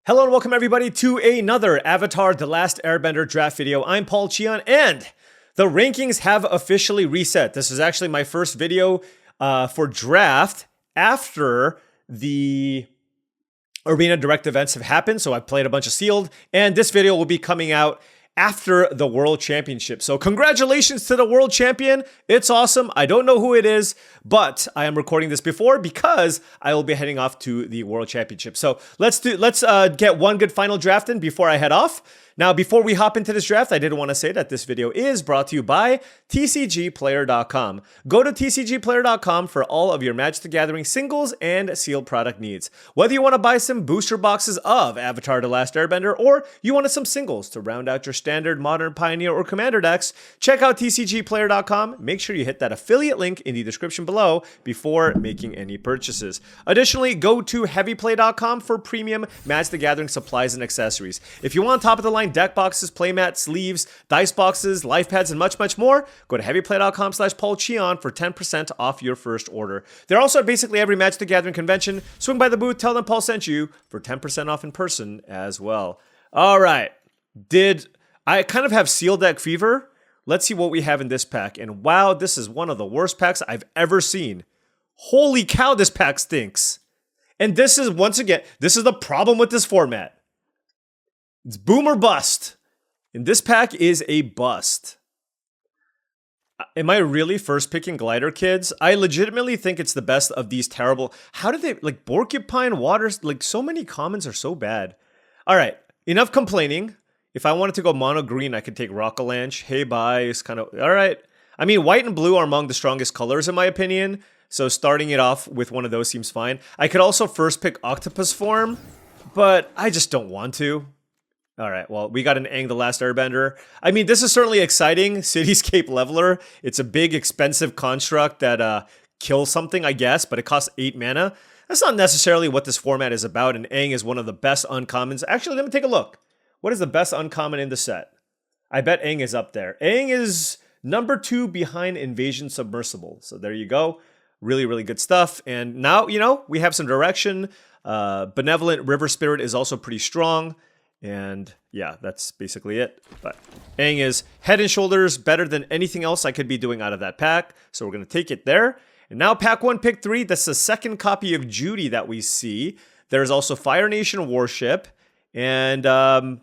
Hello and welcome everybody to another Avatar The Last Airbender draft video. I'm Paul Cheon and the rankings have officially reset. This is actually my first video for draft after the Arena Direct events have happened. So I've played a bunch of sealed and this video will be coming out after the World Championship. So congratulations to the World Champion. It's awesome. I don't know who it is, but I am recording this before because I will be heading off to the World Championship. So let's get one good final draft in before I head off. Now, before we hop into this draft, I did want to say that this video is brought to you by TCGplayer.com. Go to TCGplayer.com for all of your Magic the Gathering singles and sealed product needs. Whether you want to buy some booster boxes of Avatar The Last Airbender or you wanted some singles to round out your standard, modern, pioneer, or commander decks, check out TCGplayer.com. Make sure you hit that affiliate link in the description below before making any purchases. Additionally, go to heavyplay.com for premium Magic the Gathering supplies and accessories. If you want top of the line deck boxes, playmats, sleeves, dice boxes, life pads, and much, much more, go to heavyplay.com/paulcheon for 10% off your first order. They're also at basically every Magic the Gathering convention. Swing by the booth, tell them Paul sent you for 10% off in person as well. All right. I kind of have sealed deck fever? Let's see what we have in this pack. And wow, this is one of the worst packs I've ever seen. Holy cow, this pack stinks. And this is, once again, this is the problem with this format. It's boom or bust. And this pack is a bust. Am I really first picking Glider Kids? I legitimately think it's the best of these terrible. How did they, like, Porcupine Waters, like, so many commons are so bad. All right, enough complaining. If I wanted to go mono green, I could take Rockalanche. Hey, bye is kind of, all right. I mean, white and blue are among the strongest colors in my opinion. So starting it off with one of those seems fine. I could also first pick Octopus Form, but I just don't want to. All right, well, we got an Aang the Last Airbender. I mean, this is certainly exciting. Cityscape Leveler. It's a big, expensive construct that kills something, I guess, but it costs 8 mana. That's not necessarily what this format is about, and Aang is one of the best uncommons. Actually, let me take a look. What is the best uncommon in the set? I bet Aang is up there. Aang is number 2 behind Invasion Submersible. So there you go. Really, really good stuff. And now, you know, we have some direction. Benevolent River Spirit is also pretty strong. And yeah, that's basically it. But Aang is head and shoulders better than anything else I could be doing out of that pack. So we're going to take it there. And now pack 1, pick 3. That's the second copy of Judy that we see. There's also Fire Nation Warship. And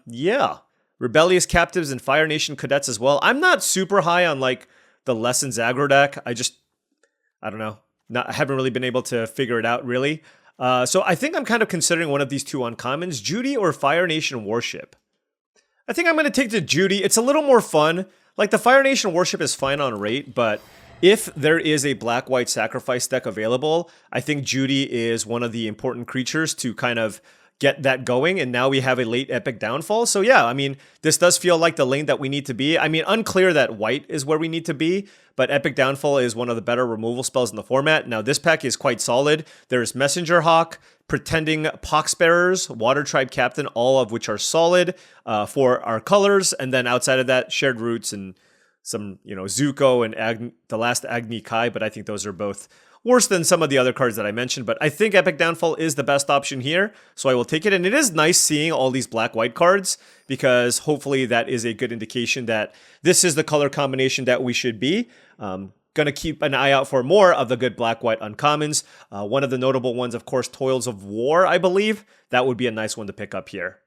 yeah, Rebellious Captives and Fire Nation Cadets as well. I'm not super high on like the Lessons aggro deck. I don't know. I haven't really been able to figure it out really. So I think I'm kind of considering one of these two uncommons, Judy or Fire Nation Warship. I think I'm going to take the Judy. It's a little more fun. Like the Fire Nation Warship is fine on rate, but if there is a black-white sacrifice deck available, I think Judy is one of the important creatures to kind of get that going, and now we have a late epic downfall. So yeah, I mean, this does feel like the lane that we need to be. I mean, unclear that white is where we need to be, but epic downfall is one of the better removal spells in the format. Now this pack is quite solid. There's Messenger Hawk, Pretending Poxbearers, Water Tribe Captain, all of which are solid for our colors, and then outside of that, Shared Roots and some, you know, Zuko and the last Agni Kai, but I think those are both worse than some of the other cards that I mentioned, but I think Epic Downfall is the best option here, so I will take it. And it is nice seeing all these black-white cards, because hopefully that is a good indication that this is the color combination that we should be. Gonna keep an eye out for more of the good black-white uncommons. One of the notable ones, of course, Toils of War, I believe. That would be a nice one to pick up here.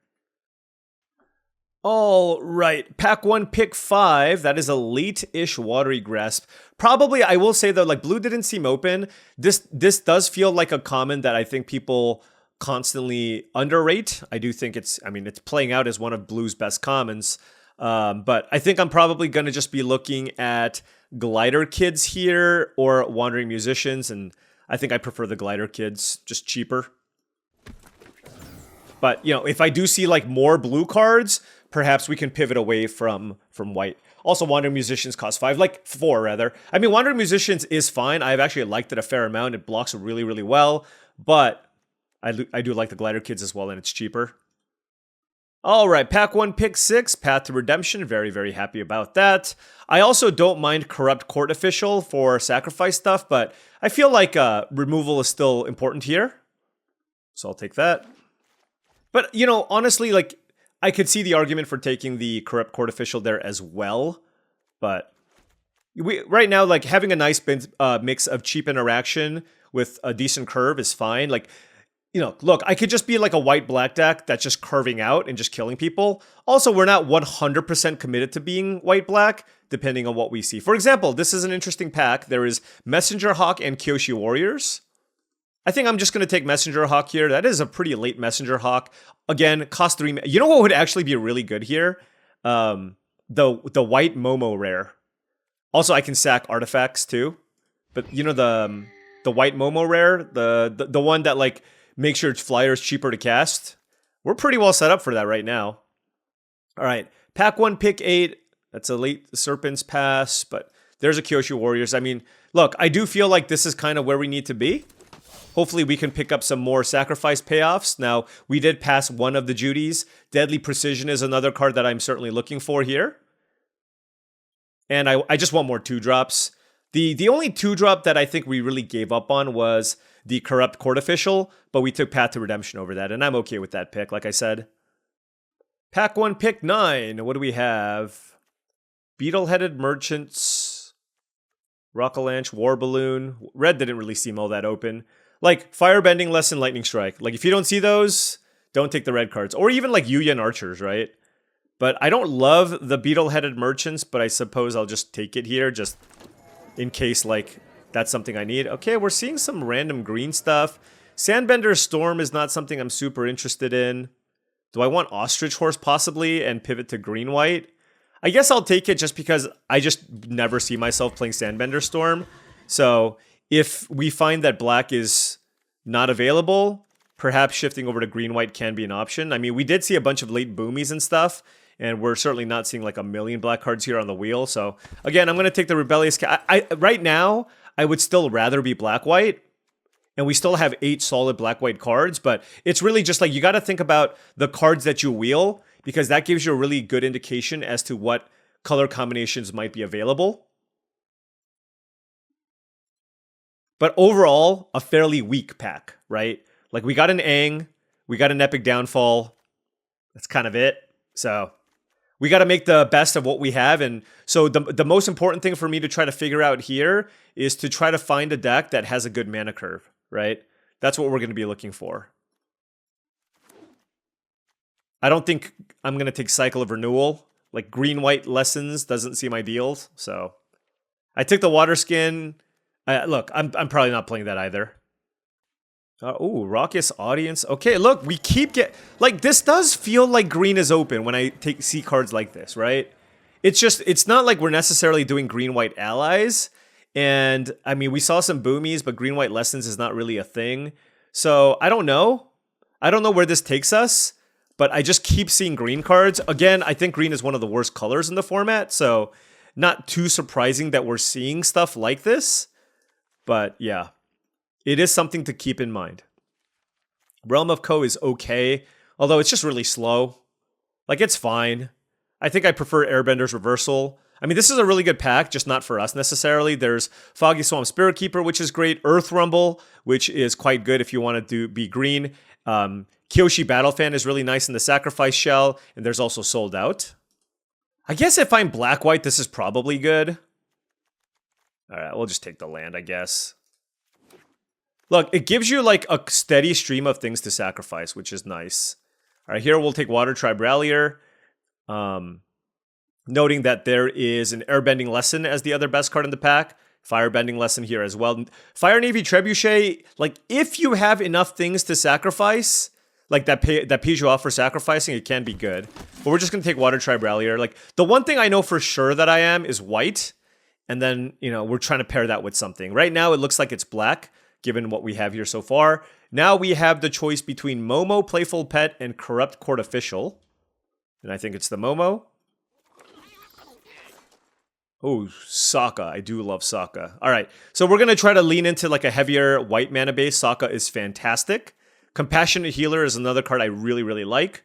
All right, pack 1, pick 5. That is a late-ish Watery Grasp. Probably, I will say though, like blue didn't seem open. This does feel like a common that I think people constantly underrate. I do think it's playing out as one of blue's best commons. But I think I'm probably going to just be looking at Glider Kids here or Wandering Musicians, and I think I prefer the Glider Kids, just cheaper. But, you know, if I do see like more blue cards, perhaps we can pivot away from white. Also, Wandering Musicians cost 5, like 4 rather. I mean, Wandering Musicians is fine. I've actually liked it a fair amount. It blocks really, really well. But I do like the Glider Kids as well, and it's cheaper. All right, pack 1, pick 6, Path to Redemption. Very, very happy about that. I also don't mind Corrupt Court Official for sacrifice stuff, but I feel like removal is still important here. So I'll take that. But, you know, honestly, like, I could see the argument for taking the Corrupt Court Official there as well. But right now, like, having a nice mix of cheap interaction with a decent curve is fine. Like, you know, look, I could just be like a white-black deck that's just curving out and just killing people. Also, we're not 100% committed to being white-black, depending on what we see. For example, this is an interesting pack. There is Messenger Hawk and Kyoshi Warriors. I think I'm just going to take Messenger Hawk here. That is a pretty late Messenger Hawk. Again, cost 3. You know what would actually be really good here? The white Momo rare. Also, I can sack artifacts too. But you know the white Momo rare, the one that like makes your flyers cheaper to cast. We're pretty well set up for that right now. All right, pack 1, pick 8. That's a late Serpent's Pass, but there's a Kyoshi Warriors. I mean, look, I do feel like this is kind of where we need to be. Hopefully we can pick up some more sacrifice payoffs. Now, we did pass one of the duties. Deadly Precision is another card that I'm certainly looking for here. And I just want more 2-drops. The only 2-drop that I think we really gave up on was the Corrupt Court Official, but we took Path to Redemption over that, and I'm okay with that pick, like I said. Pack 1, pick 9. What do we have? Beetle-Headed Merchants, Rockalanche, War Balloon. Red didn't really seem all that open. Like, Firebending Lesson, Lightning Strike. Like, if you don't see those, don't take the red cards. Or even, like, Yuyan Archers, right? But I don't love the Beetle-Headed Merchants, but I suppose I'll just take it here, just in case, like, that's something I need. Okay, we're seeing some random green stuff. Sandbender Storm is not something I'm super interested in. Do I want Ostrich Horse, possibly, and pivot to green-white? I guess I'll take it just because I just never see myself playing Sandbender Storm. So if we find that black is not available, perhaps shifting over to green-white can be an option. I mean, we did see a bunch of late boomies and stuff, and we're certainly not seeing like a million black cards here on the wheel. So again, I'm going to take the Rebellious right now, I would still rather be black-white, and we still have 8 solid black-white cards, but it's really just like you got to think about the cards that you wheel, because that gives you a really good indication as to what color combinations might be available. But overall, a fairly weak pack, right? Like, we got an Aang, we got an Epic Downfall. That's kind of it. So we got to make the best of what we have. And so the most important thing for me to try to figure out here is to try to find a deck that has a good mana curve, right? That's what we're going to be looking for. I don't think I'm going to take Cycle of Renewal. Like, green-white Lessons doesn't seem ideal. So I took the Water Skin. Look, I'm probably not playing that either. Oh, Raucous Audience. Okay, look, we keep like, this does feel like green is open when I see cards like this, right? It's not like we're necessarily doing green-white allies. And, I mean, we saw some boomies, but green-white Lessons is not really a thing. So, I don't know. I don't know where this takes us, but I just keep seeing green cards. Again, I think green is one of the worst colors in the format, so not too surprising that we're seeing stuff like this. But, yeah. It is something to keep in mind. Realm of Ko is okay, although it's just really slow. Like, it's fine. I think I prefer Airbender's Reversal. I mean, this is a really good pack, just not for us necessarily. There's Foggy Swamp Spirit Keeper, which is great. Earth Rumble, which is quite good if you want to be green. Kyoshi Battle Fan is really nice in the Sacrifice Shell, and there's also Sold Out. I guess if I'm black-white, this is probably good. All right, we'll just take the land, I guess. Look, it gives you like a steady stream of things to sacrifice, which is nice. All right, here we'll take Water Tribe Rallier. Noting that there is an Airbending Lesson as the other best card in the pack. Firebending Lesson here as well. Fire Navy Trebuchet, like, if you have enough things to sacrifice, like that pays you off for sacrificing, it can be good. But we're just going to take Water Tribe Rallier. Like, the one thing I know for sure that I am is white. And then, you know, we're trying to pair that with something. Right now, it looks like it's black, given what we have here so far. Now we have the choice between Momo, Playful Pet, and Corrupt Court Official. And I think it's the Momo. Oh, Sokka. I do love Sokka. All right, so we're going to try to lean into like a heavier white mana base. Sokka is fantastic. Compassionate Healer is another card I really, really like.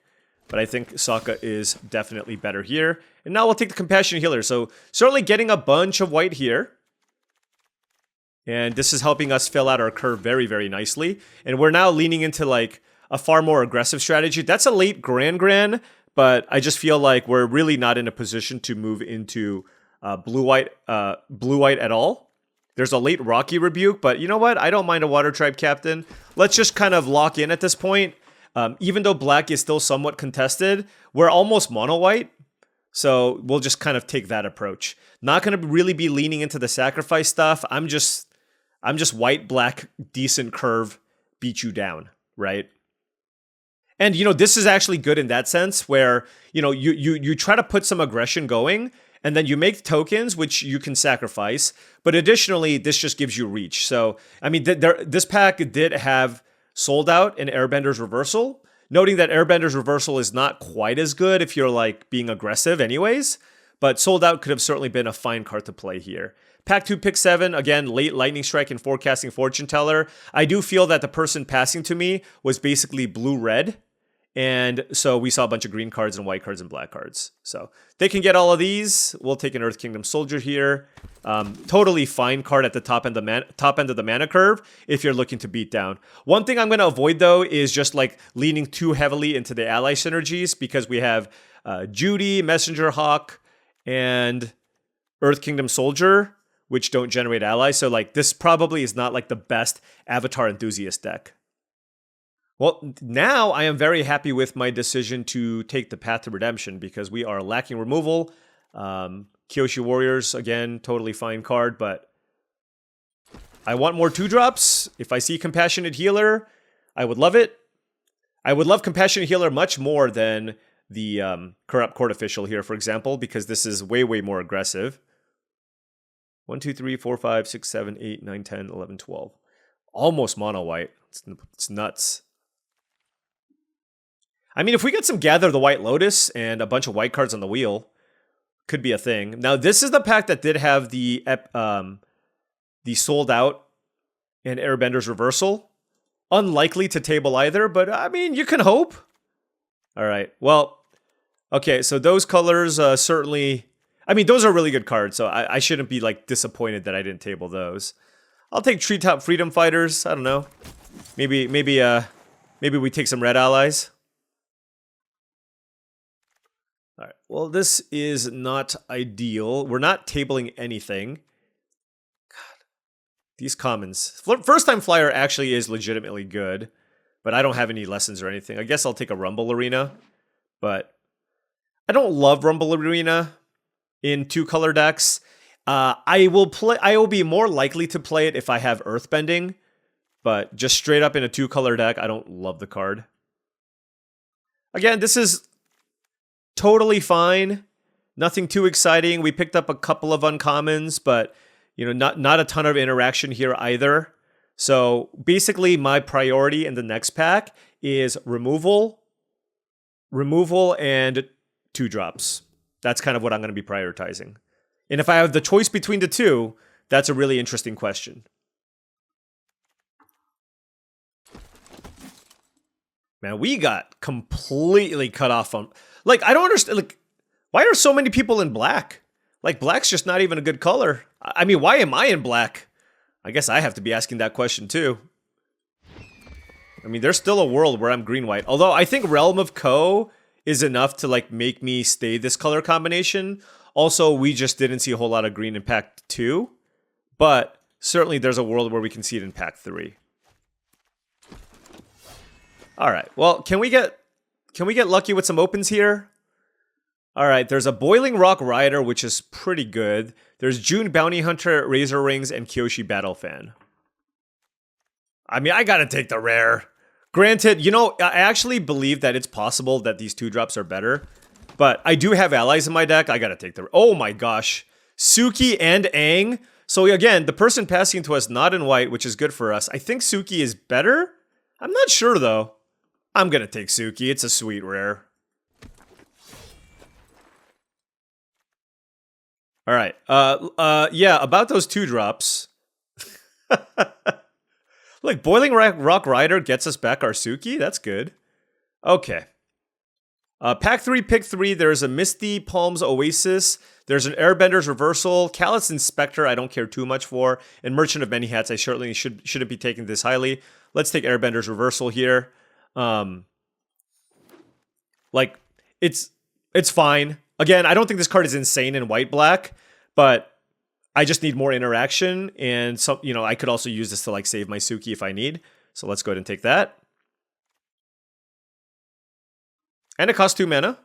But I think Sokka is definitely better here. And now we'll take the Compassionate Healer. So certainly getting a bunch of white here. And this is helping us fill out our curve very, very nicely. And we're now leaning into like a far more aggressive strategy. That's a late Grand, but I just feel like we're really not in a position to move into blue-white at all. There's a late Rocky Rebuke, but you know what? I don't mind a Water Tribe Captain. Let's just kind of lock in at this point. Even though black is still somewhat contested, we're almost mono-white. So we'll just kind of take that approach. Not going to really be leaning into the sacrifice stuff. I'm just white, black, decent curve, beat you down, right? And, you know, this is actually good in that sense where, you know, you try to put some aggression going and then you make tokens, which you can sacrifice. But additionally, this just gives you reach. So, I mean, this pack did have Sold Out and Airbender's Reversal. Noting that Airbender's Reversal is not quite as good if you're like being aggressive anyways. But Sold Out could have certainly been a fine card to play here. Pack 2, pick 7, again, late Lightning Strike and Forecasting Fortune Teller. I do feel that the person passing to me was basically blue-red. And so we saw a bunch of green cards and white cards and black cards. So they can get all of these. We'll take an Earth Kingdom Soldier here. Totally fine card at the top end of the mana curve if you're looking to beat down. One thing I'm going to avoid, though, is just like leaning too heavily into the ally synergies because we have Judy, Messenger Hawk, and Earth Kingdom Soldier, which don't generate allies. So like this probably is not like the best Avatar Enthusiast deck. Well, now I am very happy with my decision to take the Path to Redemption because we are lacking removal. Kyoshi Warriors, again, totally fine card, but I want more 2-drops. If I see Compassionate Healer, I would love it. I would love Compassionate Healer much more than the Corrupt Court Official here, for example, because this is way, way more aggressive. 1, 2, 3, 4, 5, 6, 7, 8, 9, 10, 11, 12. Almost mono white. It's nuts. I mean, if we get some Gather the White Lotus and a bunch of white cards on the wheel, could be a thing. Now, this is the pack that did have the Sold Out and Airbender's Reversal. Unlikely to table either, but I mean, you can hope. All right, well, okay, so those colors certainly... I mean, those are really good cards, so I shouldn't be like disappointed that I didn't table those. I'll take Treetop Freedom Fighters. I don't know. Maybe we take some red allies. All right. Well, this is not ideal. We're not tabling anything. God, these commons. First time flyer actually is legitimately good, but I don't have any lessons or anything. I guess I'll take a Rumble Arena, but I don't love Rumble Arena in 2-color decks. I will be more likely to play it if I have Earthbending, but just straight up in a 2-color deck, I don't love the card. Again, this is totally fine. Nothing too exciting. We picked up a couple of uncommons, but you know, not a ton of interaction here either. So basically my priority in the next pack is removal, and 2-drops. That's kind of what I'm going to be prioritizing. And if I have the choice between the two, that's a really interesting question. Man, we got completely cut off on... Like, I don't understand, like, why are so many people in black? Like, black's just not even a good color. I mean, why am I in black? I guess I have to be asking that question, too. I mean, there's still a world where I'm green-white. Although, I think Realm of Ko is enough to, like, make me stay this color combination. Also, we just didn't see a whole lot of green in Pack 2. But, certainly, there's a world where we can see it in Pack 3. Alright, well, can we get lucky with some opens here? All right, there's a Boiling Rock Rider, which is pretty good. There's June Bounty Hunter, Razor Rings, and Kyoshi Battle Fan. I mean, I gotta take the rare. Granted, you know, I actually believe that it's possible that these 2-drops are better. But I do have allies in my deck. I gotta take the... Oh my gosh. Suki and Aang. So again, the person passing to us not in white, which is good for us. I think Suki is better? I'm not sure, though. I'm gonna take Suki. It's a sweet rare. All right. Yeah, about those 2-drops. Look, Boiling Rock Rider gets us back our Suki. That's good. Okay. Pack 3, pick 3. There's a Misty Palms Oasis. There's an Airbender's Reversal. Callous Inspector, I don't care too much for. And Merchant of Many Hats, I certainly shouldn't be taking this highly. Let's take Airbender's Reversal here. Like, it's fine. Again, I don't think this card is insane in white-black, but I just need more interaction, and some, you know, I could also use this to like save my Suki if I need. So let's go ahead and take that. And it costs 2 mana.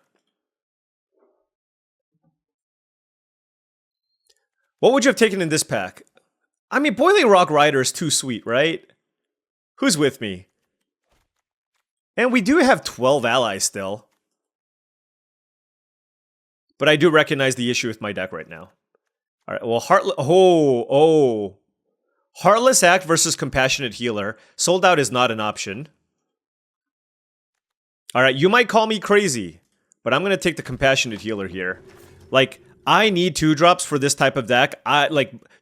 What would you have taken in this pack? I mean, Boiling Rock Rider is too sweet, right? Who's with me? And we do have 12 allies still. But I do recognize the issue with my deck right now. All right, well, Heartless Act versus Compassionate Healer. Sold Out is not an option. All right, you might call me crazy, but I'm going to take the Compassionate Healer here. Like, I need 2-drops for this type of deck.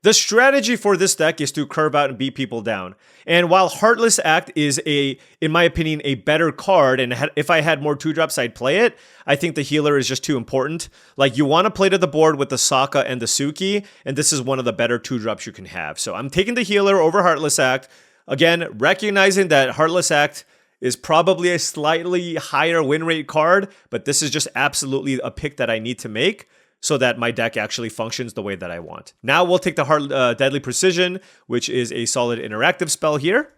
The strategy for this deck is to curve out and beat people down. And while Heartless Act is in my opinion, a better card, and if I had more 2-drops, I'd play it, I think the healer is just too important. Like, you want to play to the board with the Sokka and the Suki, and this is one of the better 2-drops you can have. So I'm taking the healer over Heartless Act. Again, recognizing that Heartless Act is probably a slightly higher win rate card, but this is just absolutely a pick that I need to make so that my deck actually functions the way that I want. Now we'll take the Deadly Precision, which is a solid interactive spell here.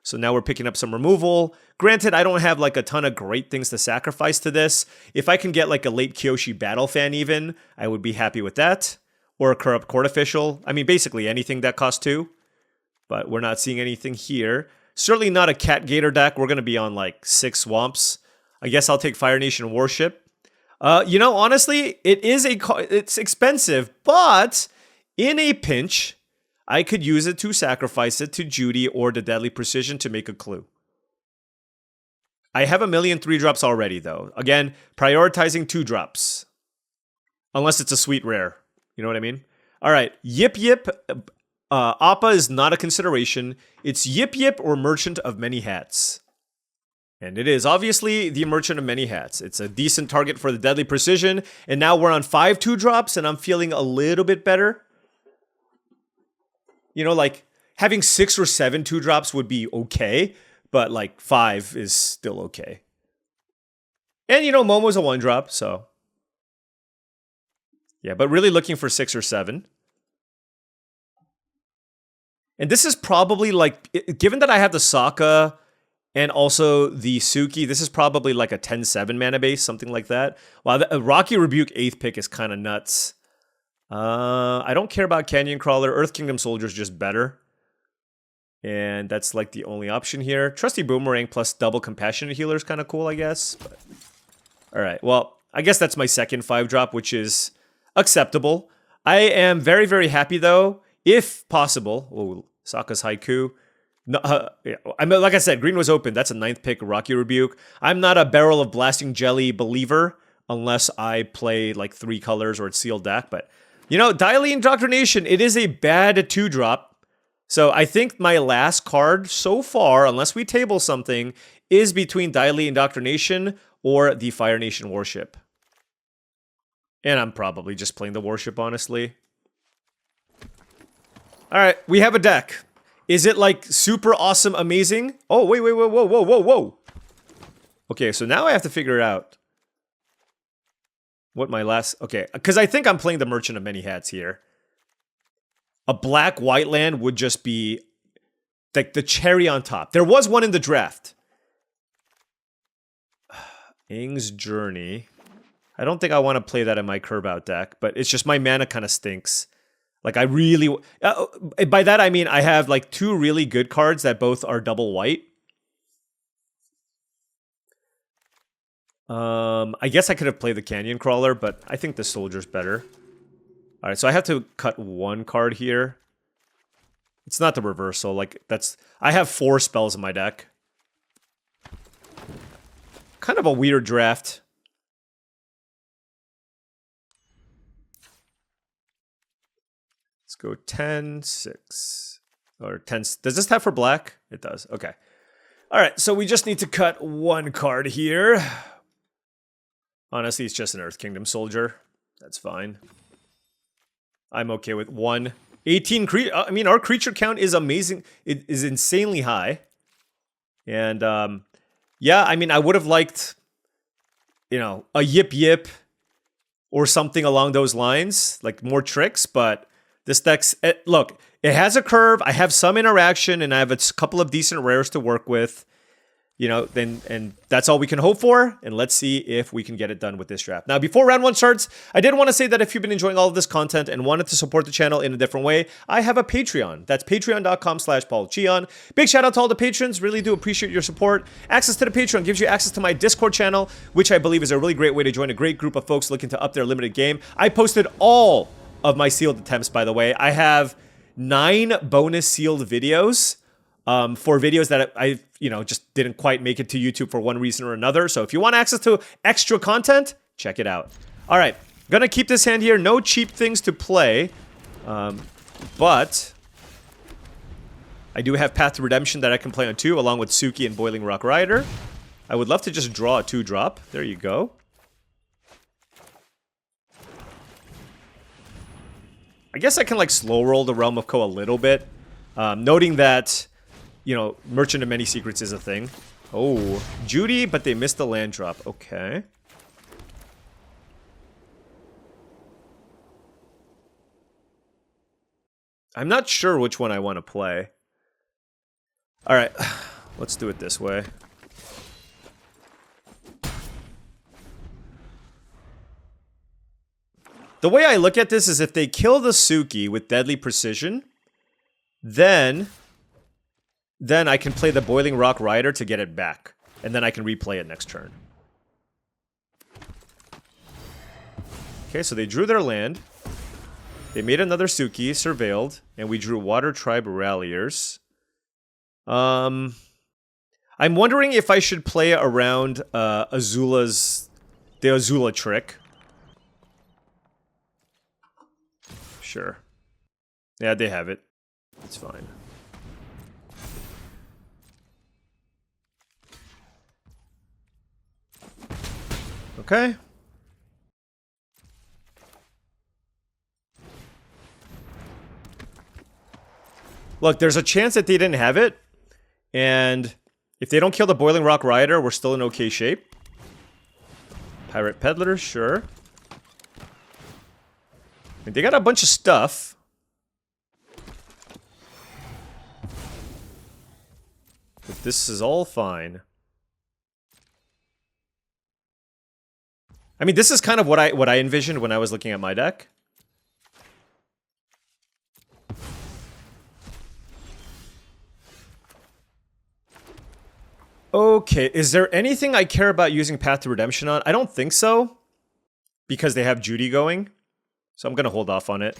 So now we're picking up some removal. Granted, I don't have like a ton of great things to sacrifice to this. If I can get like a late Kyoshi Battle Fan even, I would be happy with that. Or a Corrupt Court Official. I mean, basically anything that costs 2. But we're not seeing anything here. Certainly not a Cat Gator deck. We're going to be on like 6 Swamps. I guess I'll take Fire Nation Warship. You know, honestly, it's expensive, but in a pinch, I could use it to sacrifice it to Judy or the Deadly Precision to make a clue. I have a million 3-drops already, though. Again, prioritizing 2-drops. Unless it's a sweet rare. You know what I mean? All right, Yip Yip. Appa is not a consideration. It's Yip Yip or Merchant of Many Hats. And it is obviously the Merchant of Many Hats. It's a decent target for the Deadly Precision. And now we're on 5 2-drops, and I'm feeling a little bit better. You know, like, having 6 or 7 2-drops would be okay, but like 5 is still okay. And, you know, Momo's a 1-drop, so. Yeah, but really looking for 6 or 7. And this is probably like, given that I have the Sokka and also the Suki, this is probably like a 10-7 mana base, something like that. Wow, the Rocky Rebuke 8th pick is kind of nuts. I don't care about Canyon Crawler. Earth Kingdom Soldier is just better. And that's like the only option here. Trusty Boomerang plus double Compassionate Healer is kind of cool, I guess. But, all right, well, I guess that's my second 5-drop, which is acceptable. I am very, very happy, though, if possible. Oh, Sokka's Haiku. No, yeah. I mean, like I said, green was open. That's a 9th pick, Rocky Rebuke. I'm not a Barrel of Blasting Jelly believer unless I play like 3 colors or it's sealed deck. But, you know, Daily Indoctrination, it is a bad 2-drop. So I think my last card so far, unless we table something, is between Daily Indoctrination or the Fire Nation Warship. And I'm probably just playing the Warship, honestly. All right, we have a deck. Is it like super awesome, amazing? Oh, wait, whoa. Okay, so now I have to figure out what my last... Okay, because I think I'm playing the Merchant of Many Hats here. A black-white land would just be like the cherry on top. There was one in the draft. Aang's Journey. I don't think I want to play that in my curve out deck, but it's just my mana kind of stinks. Like, I really... by that, I mean I have, like, 2 really good cards that both are double white. I guess I could have played the Canyon Crawler, but I think the Soldier's better. Alright, so I have to cut 1 card here. It's not the reversal. Like, that's... I have 4 spells in my deck. Kind of a weird draft. Let's go 10, 6. Or 10. Does this have for black? It does. Okay. All right, so we just need to cut 1 card here. Honestly, it's just an Earth Kingdom Soldier. That's fine. I'm okay with 1. 18 I mean, our creature count is amazing. It is insanely high. And Yeah, I mean, I would have liked, you know, a Yip Yip or something along those lines, like more tricks, but this deck's, look, it has a curve, I have some interaction, and I have a couple of decent rares to work with. You know, and that's all we can hope for, and let's see if we can get it done with this draft. Now, before round one starts, I did want to say that if you've been enjoying all of this content and wanted to support the channel in a different way, I have a Patreon. That's patreon.com/paulcheon. Big shout out to all the patrons. Really do appreciate your support. Access to the Patreon gives you access to my Discord channel, which I believe is a really great way to join a great group of folks looking to up their limited game. I posted all of my sealed attempts, by the way. I have 9 bonus sealed videos. For videos that I just didn't quite make it to YouTube for one reason or another. So if you want access to extra content, check it out. All right, gonna keep this hand here. No cheap things to play, but I do have Path to Redemption that I can play on 2, along with Suki and Boiling Rock Rider. I would love to just draw a 2-drop. There you go. I guess I can like slow roll the Realm of Ko a little bit, noting that, you know, Merchant of Many Secrets is a thing. Oh, Judy, but they missed the land drop. Okay. I'm not sure which one I want to play. All right, let's do it this way. The way I look at this is if they kill the Suki with Deadly Precision, then I can play the Boiling Rock Rider to get it back. And then I can replay it next turn. Okay, so they drew their land. They made another Suki, surveilled, and we drew Water Tribe Ralliers. I'm wondering if I should play around the Azula trick. Sure. Yeah, they have it. It's fine. Okay. Look, there's a chance that they didn't have it, and if they don't kill the Boiling Rock Rider, we're still in okay shape. Pirate Peddler, sure. And they got a bunch of stuff. But this is all fine. I mean, this is kind of what I envisioned when I was looking at my deck. Okay, is there anything I care about using Path to Redemption on? I don't think so, because they have Judy going. So I'm going to hold off on it.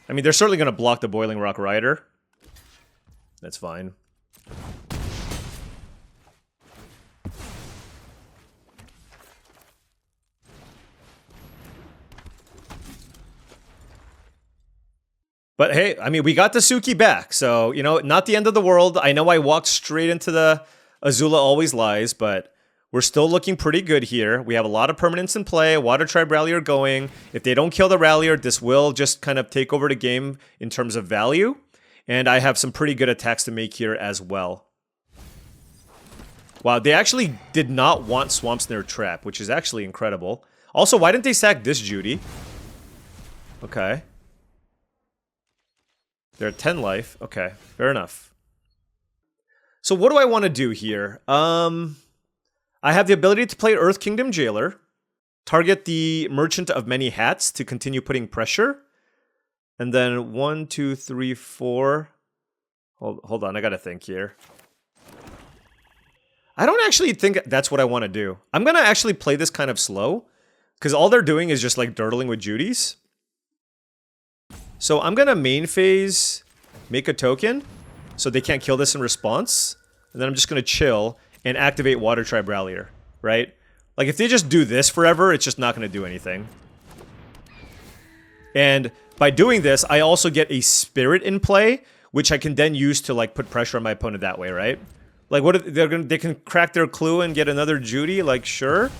I mean, they're certainly going to block the Boiling Rock Rider. That's fine. But hey, I mean, we got the Suki back, so, you know, not the end of the world. I know I walked straight into the Azula Always Lies, but we're still looking pretty good here. We have a lot of permanents in play, Water Tribe Rallier going. If they don't kill the Rallier, this will just kind of take over the game in terms of value. And I have some pretty good attacks to make here as well. Wow, they actually did not want Swamp Snare Trap, which is actually incredible. Also, why didn't they sack this Judy? Okay. They're at 10 life. Okay, fair enough. So what do I want to do here? I have the ability to play Earth Kingdom Jailer, target the Merchant of Many Hats to continue putting pressure, and then 1, 2, 3, 4. Hold on, I gotta think here. I don't actually think that's what I want to do. I'm gonna actually play this kind of slow, because all they're doing is just like dirtling with Judies. So I'm gonna main phase, make a token, so they can't kill this in response, and then I'm just gonna chill and activate Water Tribe Rallier, right? Like if they just do this forever, it's just not gonna do anything. And by doing this, I also get a Spirit in play, which I can then use to like put pressure on my opponent that way, right? Like what if they can crack their clue and get another Judy, like sure.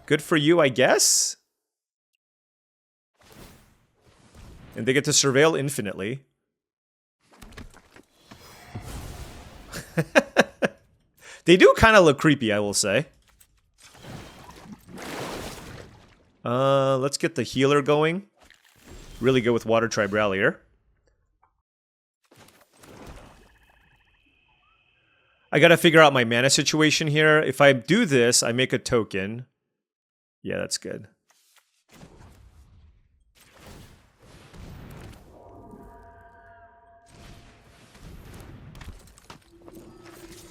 Good for you, I guess. And they get to surveil infinitely. They do kind of look creepy, I will say. Let's get the healer going. Really good with Water Tribe Rallier. I gotta figure out my mana situation here. If I do this, I make a token. Yeah, that's good.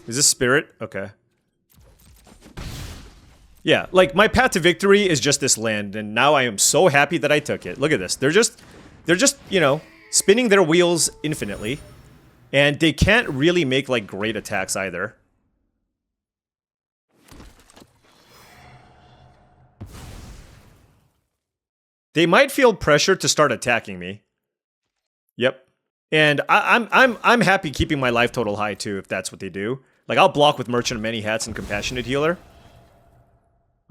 Is this Spirit? Okay. Yeah, like my path to victory is just this land, and now I am so happy that I took it. Look at this. They're just, you know, spinning their wheels infinitely. And they can't really make, like, great attacks either. They might feel pressure to start attacking me. Yep. And I'm happy keeping my life total high too, if that's what they do. Like, I'll block with Merchant of Many Hats and Compassionate Healer.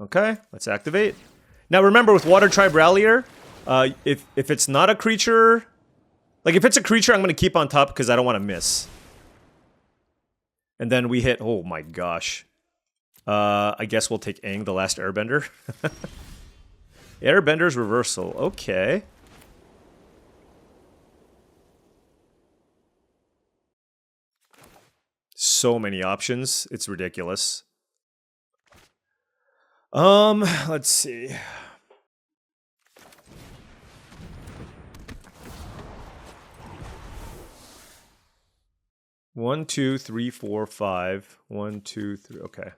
Okay, let's activate. Now remember, with Water Tribe Rallier, if it's not a creature... Like, if it's a creature, I'm going to keep on top because I don't want to miss. And then we hit... Oh my gosh. I guess we'll take Aang, the last Airbender. Airbender's reversal. Okay. So many options. It's ridiculous. Let's see. One, two, three, four, five. 1, 2, 3. Okay.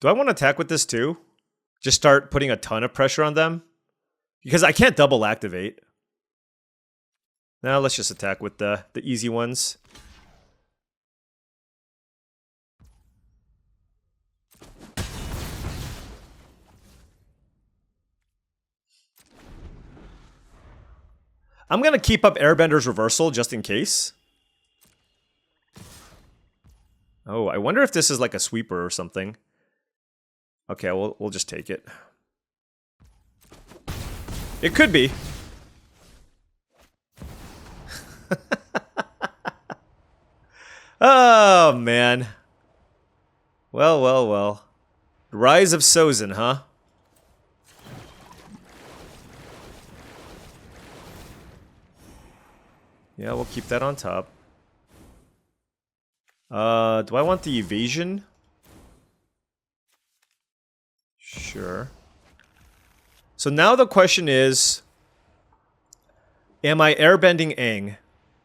Do I want to attack with this too? Just start putting a ton of pressure on them? Because I can't double activate. Now let's just attack with the easy ones. I'm going to keep up Airbender's reversal just in case. Oh, I wonder if this is like a sweeper or something. Okay, we'll just take it. It could be. Oh, man. Well, well, well. Rise of Sozin, huh? Yeah, we'll keep that on top. Do I want the evasion? Sure. So now the question is, am I airbending Aang?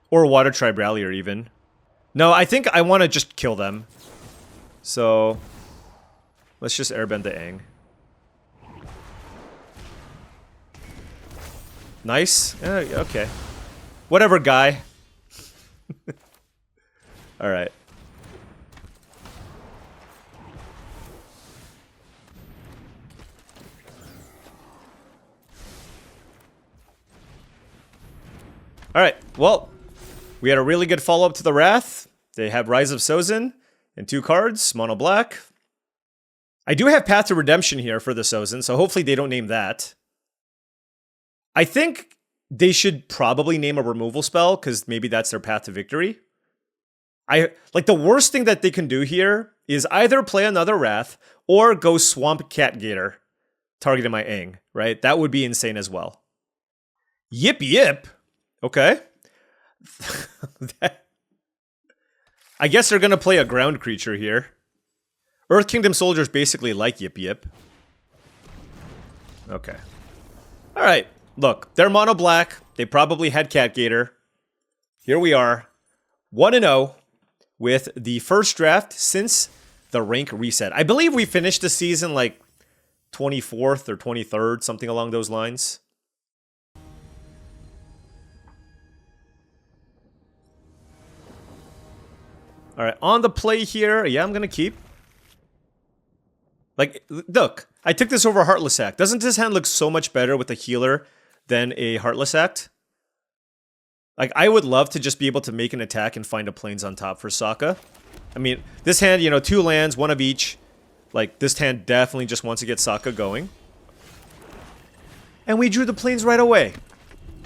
Or Water Tribe Rallier even? No, I think I want to just kill them. So, let's just airbend the Aang. Nice. Okay. Whatever, guy. Alright. Alright, well, we had a really good follow-up to the Wrath. They have Rise of Sozin and 2 cards, mono black. I do have Path to Redemption here for the Sozin, so hopefully they don't name that. I think they should probably name a removal spell, because maybe that's their path to victory. Like, the worst thing that they can do here is either play another Wrath, or go Swamp Cat Gator, targeting my Aang, right? That would be insane as well. Yip Yip! Okay. I guess they're gonna play a ground creature here. Earth Kingdom Soldiers basically like Yip Yip. Okay. Alright. Look, they're mono black. They probably had Cat Gator. Here we are. 1-0 with the first draft since the rank reset. I believe we finished the season like 24th or 23rd, something along those lines. Alright, on the play here. Yeah, I'm gonna keep. Like, look, I took this over Heartless Act. Doesn't this hand look so much better with a healer than a Heartless Act? Like, I would love to just be able to make an attack and find a plains on top for Sokka. I mean, this hand, you know, 2 lands, 1 of each. Like, this hand definitely just wants to get Sokka going. And we drew the planes right away.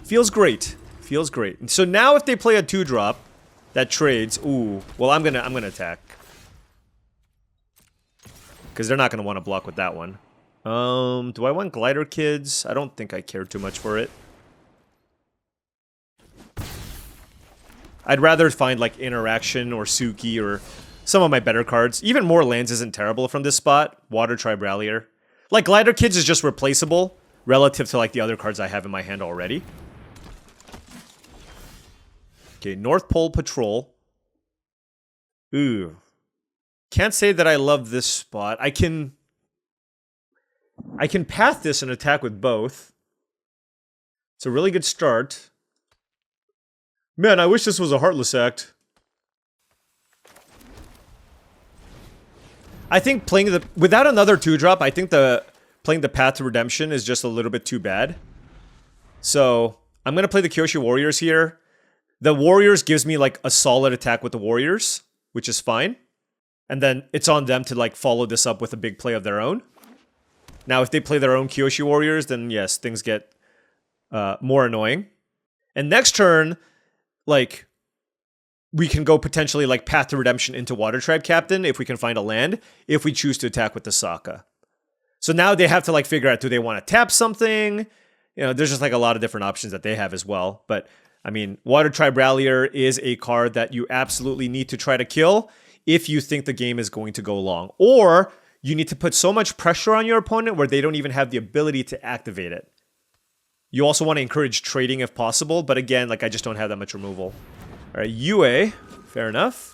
Feels great. Feels great. So now if they play a 2-drop that trades, ooh, well I'm gonna attack. Because they're not gonna want to block with that one. Do I want Glider Kids? I don't think I care too much for it. I'd rather find like Interaction or Suki or some of my better cards. Even More Lands isn't terrible from this spot. Water Tribe Rallier. Like Glider Kids is just replaceable relative to like the other cards I have in my hand already. Okay, North Pole Patrol. Ooh. Can't say that I love this spot. I can path this and attack with both. It's a really good start. Man, I wish this was a Heartless Act. I think playing the... Without another 2-drop, I think playing the Path to Redemption is just a little bit too bad. So, I'm going to play the Kyoshi Warriors here. The Warriors gives me, like, a solid attack with the Warriors, which is fine. And then it's on them to, like, follow this up with a big play of their own. Now, if they play their own Kyoshi Warriors, then yes, things get more annoying. And next turn, like, we can go potentially, like, Path to Redemption into Water Tribe Captain if we can find a land, if we choose to attack with the Sokka. So now they have to, like, figure out, do they want to tap something? You know, there's just, like, a lot of different options that they have as well. But, I mean, Water Tribe Rallier is a card that you absolutely need to try to kill if you think the game is going to go long. Or you need to put so much pressure on your opponent where they don't even have the ability to activate it. You also want to encourage trading if possible, but again, like, I just don't have that much removal. All right, UA, fair enough.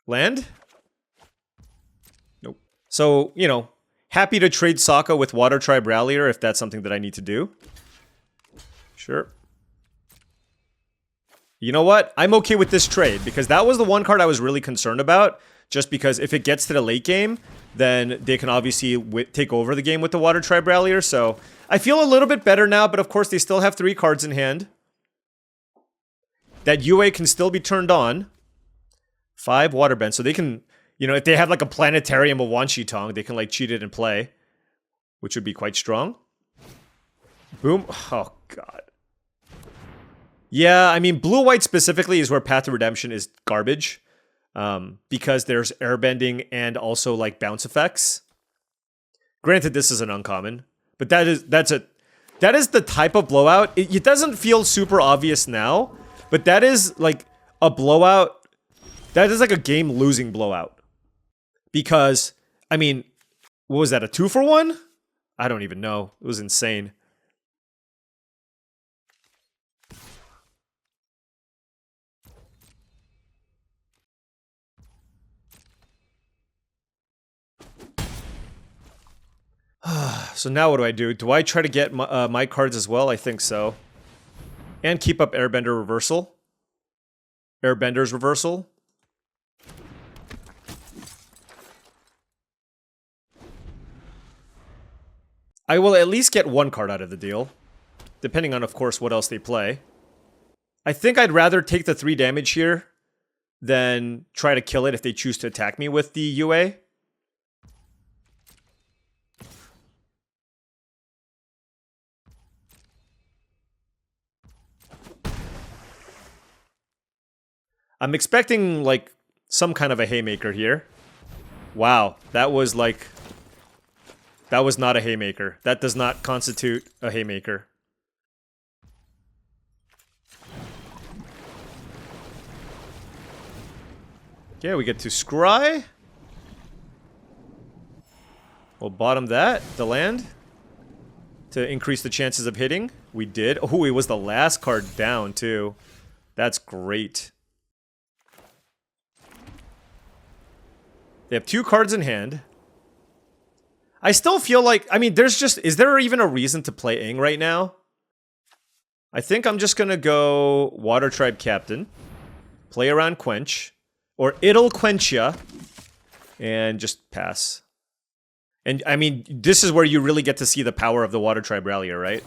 Land? Nope. So, you know, happy to trade Sokka with Water Tribe Rallier if that's something that I need to do. Sure. You know what? I'm okay with this trade because that was the one card I was really concerned about. Just because if it gets to the late game, then they can obviously take over the game with the Water Tribe Rallier. So I feel a little bit better now, but of course they still have 3 cards in hand. That UA can still be turned on. 5 Waterbend, so they can, you know, if they have like a Planetarium of Wan Shi Tong, they can like cheat it and play, which would be quite strong. Boom. Oh, God. Yeah, I mean, blue-white specifically is where Path to Redemption is garbage. Because there's airbending and also like bounce effects. Granted, this is an uncommon, but that is the type of blowout. It doesn't feel super obvious now, but that is like a blowout. That is like a game-losing blowout. Because, I mean, what was that, a 2-for-1? I don't even know. It was insane. So now what do I do? Do I try to get my cards as well? I think so. And keep up Airbender Reversal. Airbender's Reversal. I will at least get 1 card out of the deal. Depending on, of course, what else they play. I think I'd rather take the 3 damage here than try to kill it if they choose to attack me with the UA. I'm expecting, like, some kind of a haymaker here. Wow, that was, like... That was not a haymaker. That does not constitute a haymaker. Okay, we get to scry. We'll bottom that, the land. To increase the chances of hitting. We did. Oh, it was the last card down, too. That's great. They have 2 cards in hand. I still feel like, I mean, is there even a reason to play Aang right now? I think I'm just gonna go Water Tribe Captain. Play around Quench. Or it'll quench ya. And just pass. And, I mean, this is where you really get to see the power of the Water Tribe Rallier, right?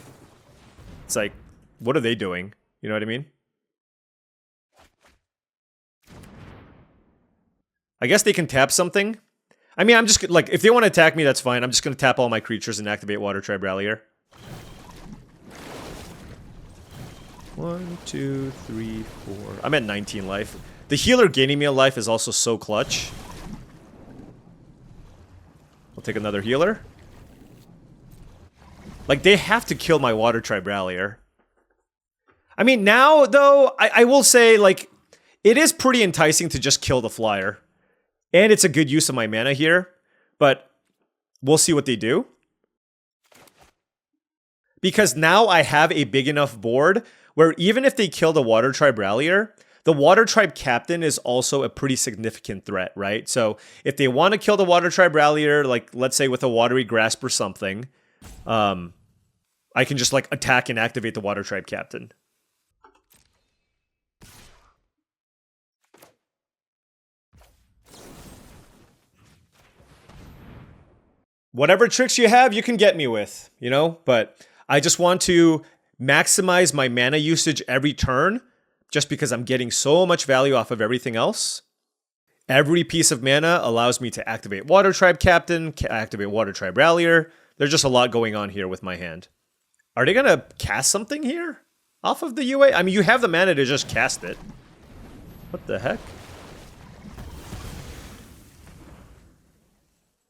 It's like, what are they doing? You know what I mean? I guess they can tap something. I mean, I'm just, like, if they want to attack me, that's fine. I'm just going to tap all my creatures and activate Water Tribe Rallier. 1, 2, 3, 4. I'm at 19 life. The healer gaining me a life is also so clutch. I'll take another healer. Like, they have to kill my Water Tribe Rallier. I mean, now, though, I will say, like, it is pretty enticing to just kill the flyer. And it's a good use of my mana here. But we'll see what they do. Because now I have a big enough board where even if they kill the Water Tribe Rallier, the Water Tribe Captain is also a pretty significant threat, right? So if they want to kill the Water Tribe Rallier, like, let's say with a Watery Grasp or something, I can just, like, attack and activate the Water Tribe Captain. Whatever tricks you have, you can get me with, you know? But I just want to maximize my mana usage every turn, just because I'm getting so much value off of everything else. Every piece of mana allows me to activate Water Tribe Captain, activate Water Tribe Rallier. There's just a lot going on here with my hand. Are they gonna cast something here? Off of the UA? I mean, you have the mana to just cast it. What the heck?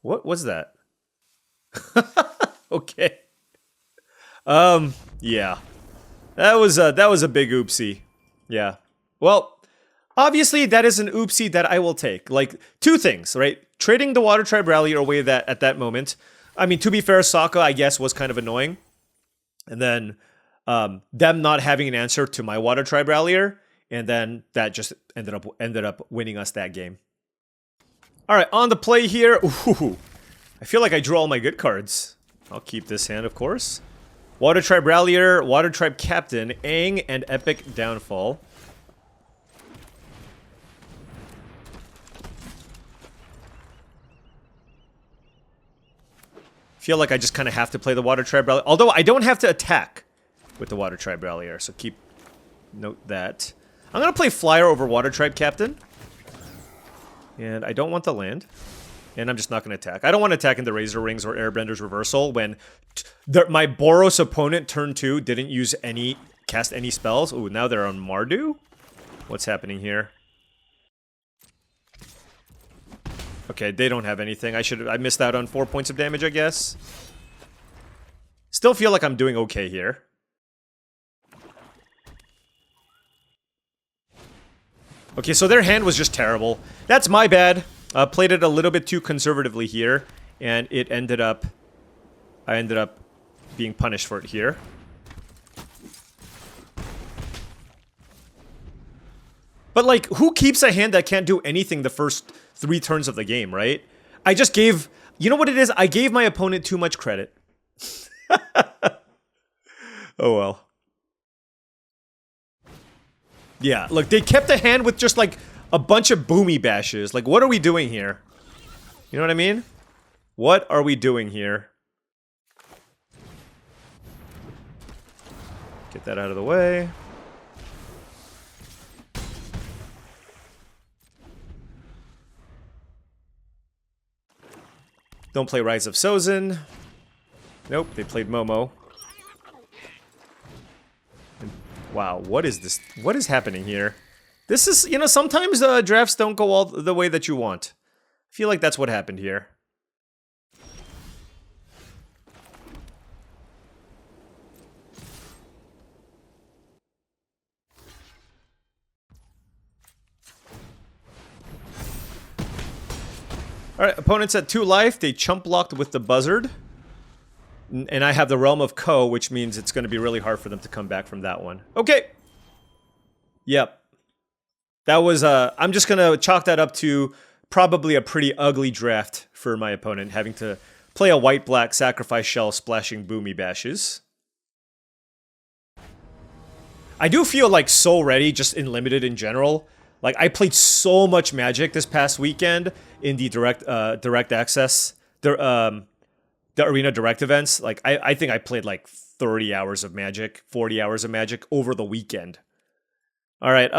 What was that? Okay. Yeah. That was a big oopsie. Yeah. Well, obviously that is an oopsie that I will take. Like, two things, right? Trading the Water Tribe Rallier away at that moment. I mean, to be fair, Sokka, I guess, was kind of annoying. And then them not having an answer to my Water Tribe Rallier, and then that just ended up winning us that game. All right, on the play here. Ooh, I feel like I drew all my good cards. I'll keep this hand, of course. Water Tribe Rallier, Water Tribe Captain, Aang, and Epic Downfall. Feel like I just kind of have to play the Water Tribe Rallier. Although I don't have to attack with the Water Tribe Rallier, so note that. I'm going to play Flyer over Water Tribe Captain. And I don't want the land. And I'm just not going to attack. I don't want to attack into Razor Rings or Airbender's Reversal when my Boros opponent turn 2 didn't cast any spells. Ooh, now they're on Mardu? What's happening here? Okay, they don't have anything. I missed out on 4 points of damage, I guess. Still feel like I'm doing okay here. Okay, so their hand was just terrible. That's my bad. Played it a little bit too conservatively here, and I ended up being punished for it here. But, like, who keeps a hand that can't do anything the first 3 turns of the game, right? I just gave... You know what it is? I gave my opponent too much credit. Oh, well. Yeah, look, they kept a hand with just, like, a bunch of boomy bashes. Like, what are we doing here? You know what I mean? What are we doing here? Get that out of the way. Don't play Rise of Sozin. Nope, they played Momo. Wow, what is this? What is happening here? This is, you know, sometimes drafts don't go all the way that you want. I feel like that's what happened here. Alright, opponent's at 2 life. They chump blocked with the Buzzard. And I have the Realm of Ko, which means it's going to be really hard for them to come back from that one. Okay. Yep. That was, I'm just going to chalk that up to probably a pretty ugly draft for my opponent, having to play a white-black sacrifice shell splashing boomy bashes. I do feel like so ready, just in limited in general. Like, I played so much Magic this past weekend in the direct access, the Arena Direct events. Like, I think I played like 30 hours of Magic, 40 hours of Magic over the weekend. All right,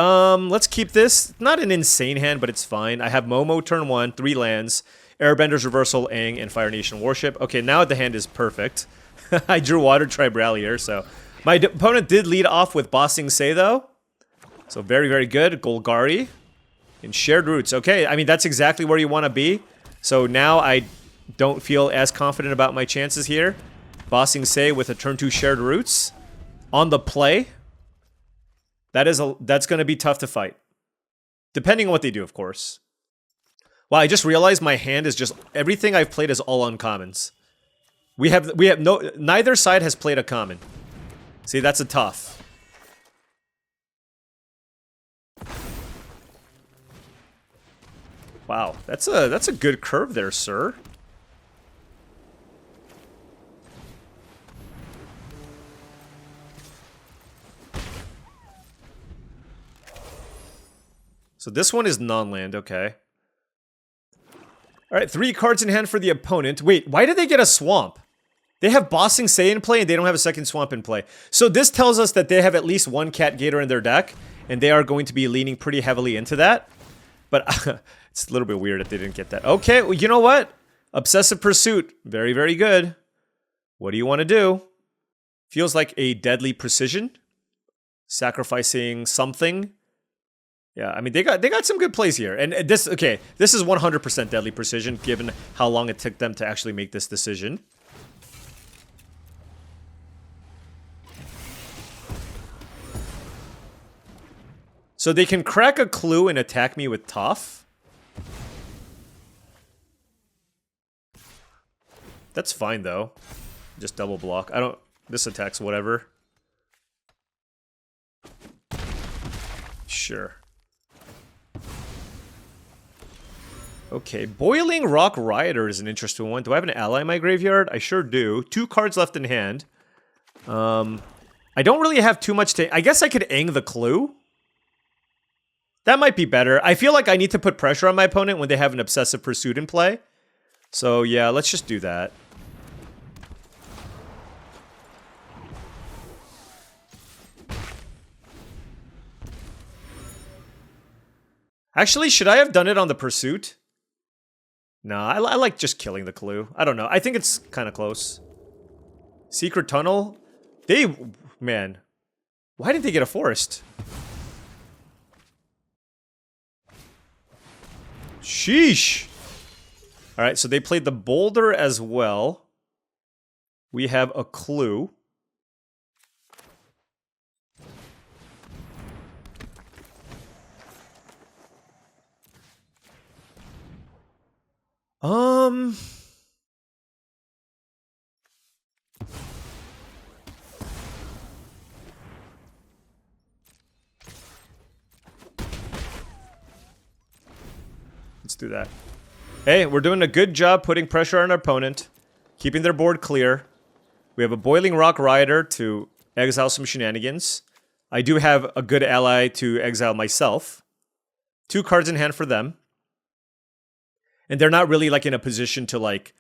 let's keep this. Not an insane hand, but it's fine. I have Momo turn 1, 3 lands, Airbender's Reversal, Aang, and Fire Nation Warship. Okay, now the hand is perfect. I drew Water Tribe Rallier, so my opponent did lead off with Bossing Say, though. So very, very good. Golgari and Shared Roots. Okay, I mean, that's exactly where you want to be. So now I don't feel as confident about my chances here. Bossing Say with a turn 2 Shared Roots on the play. That's going to be tough to fight. Depending on what they do, of course. Wow, I just realized my hand is just... Everything I've played is all uncommons. We have no... Neither side has played a common. See, that's a tough. Wow, that's a good curve there, sir. So this one is non-land, okay. Alright, 3 cards in hand for the opponent. Wait, why did they get a swamp? They have Bossing Say in play and they don't have a second swamp in play. So this tells us that they have at least 1 Cat Gator in their deck, and they are going to be leaning pretty heavily into that. But it's a little bit weird that they didn't get that. Okay, well, you know what? Obsessive Pursuit. Very, very good. What do you want to do? Feels like a deadly precision. Sacrificing something. Yeah, I mean, they got some good plays here. And this, okay, this is 100% deadly precision, given how long it took them to actually make this decision. So they can crack a clue and attack me with Toph. That's fine, though. Just double block. I don't... This attacks whatever. Sure. Okay, Boiling Rock Rioter is an interesting one. Do I have an ally in my graveyard? I sure do. 2 cards left in hand. I don't really have too much to... I guess I could Aang the Clue. That might be better. I feel like I need to put pressure on my opponent when they have an Obsessive Pursuit in play. So yeah, let's just do that. Actually, should I have done it on the Pursuit? No, I like just killing the Clue. I don't know. I think it's kind of close. Secret Tunnel? Man. Why didn't they get a Forest? Sheesh! Alright, so they played the Boulder as well. We have a Clue. Let's do that. Hey, we're doing a good job putting pressure on our opponent, keeping their board clear. We have a Boiling Rock Rioter to exile some shenanigans. I do have a good ally to exile myself. 2 cards in hand for them. And they're not really like in a position to like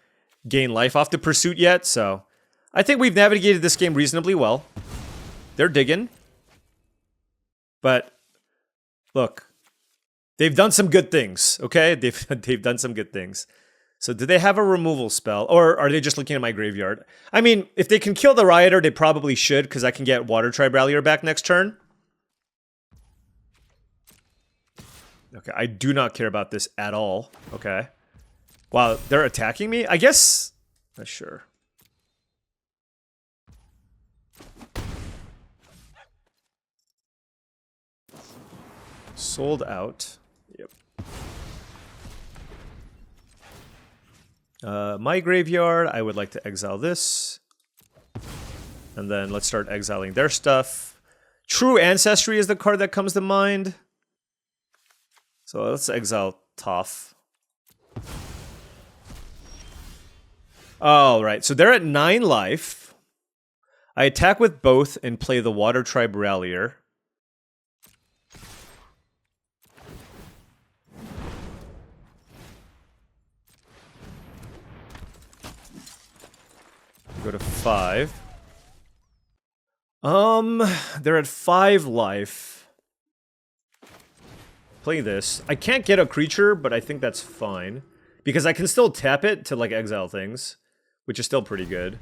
gain life off the Pursuit yet, so I think we've navigated this game reasonably well. They're digging. But look, they've done some good things, okay? They've done some good things. So do they have a removal spell? Or are they just looking at my graveyard? I mean, if they can kill the Rioter, they probably should, because I can get Water Tribe Rallier back next turn. Okay, I do not care about this at all. Okay. Wow, they're attacking me? I guess... sure. Sold out. Yep. My graveyard, I would like to exile this. And then let's start exiling their stuff. True Ancestry is the card that comes to mind. So let's exile Toph. All right, so they're at 9 life. I attack with both and play the Water Tribe Rallier. Go to 5. They're at 5 life. Play this. I can't get a creature, but I think that's fine. Because I can still tap it to, like, exile things. Which is still pretty good.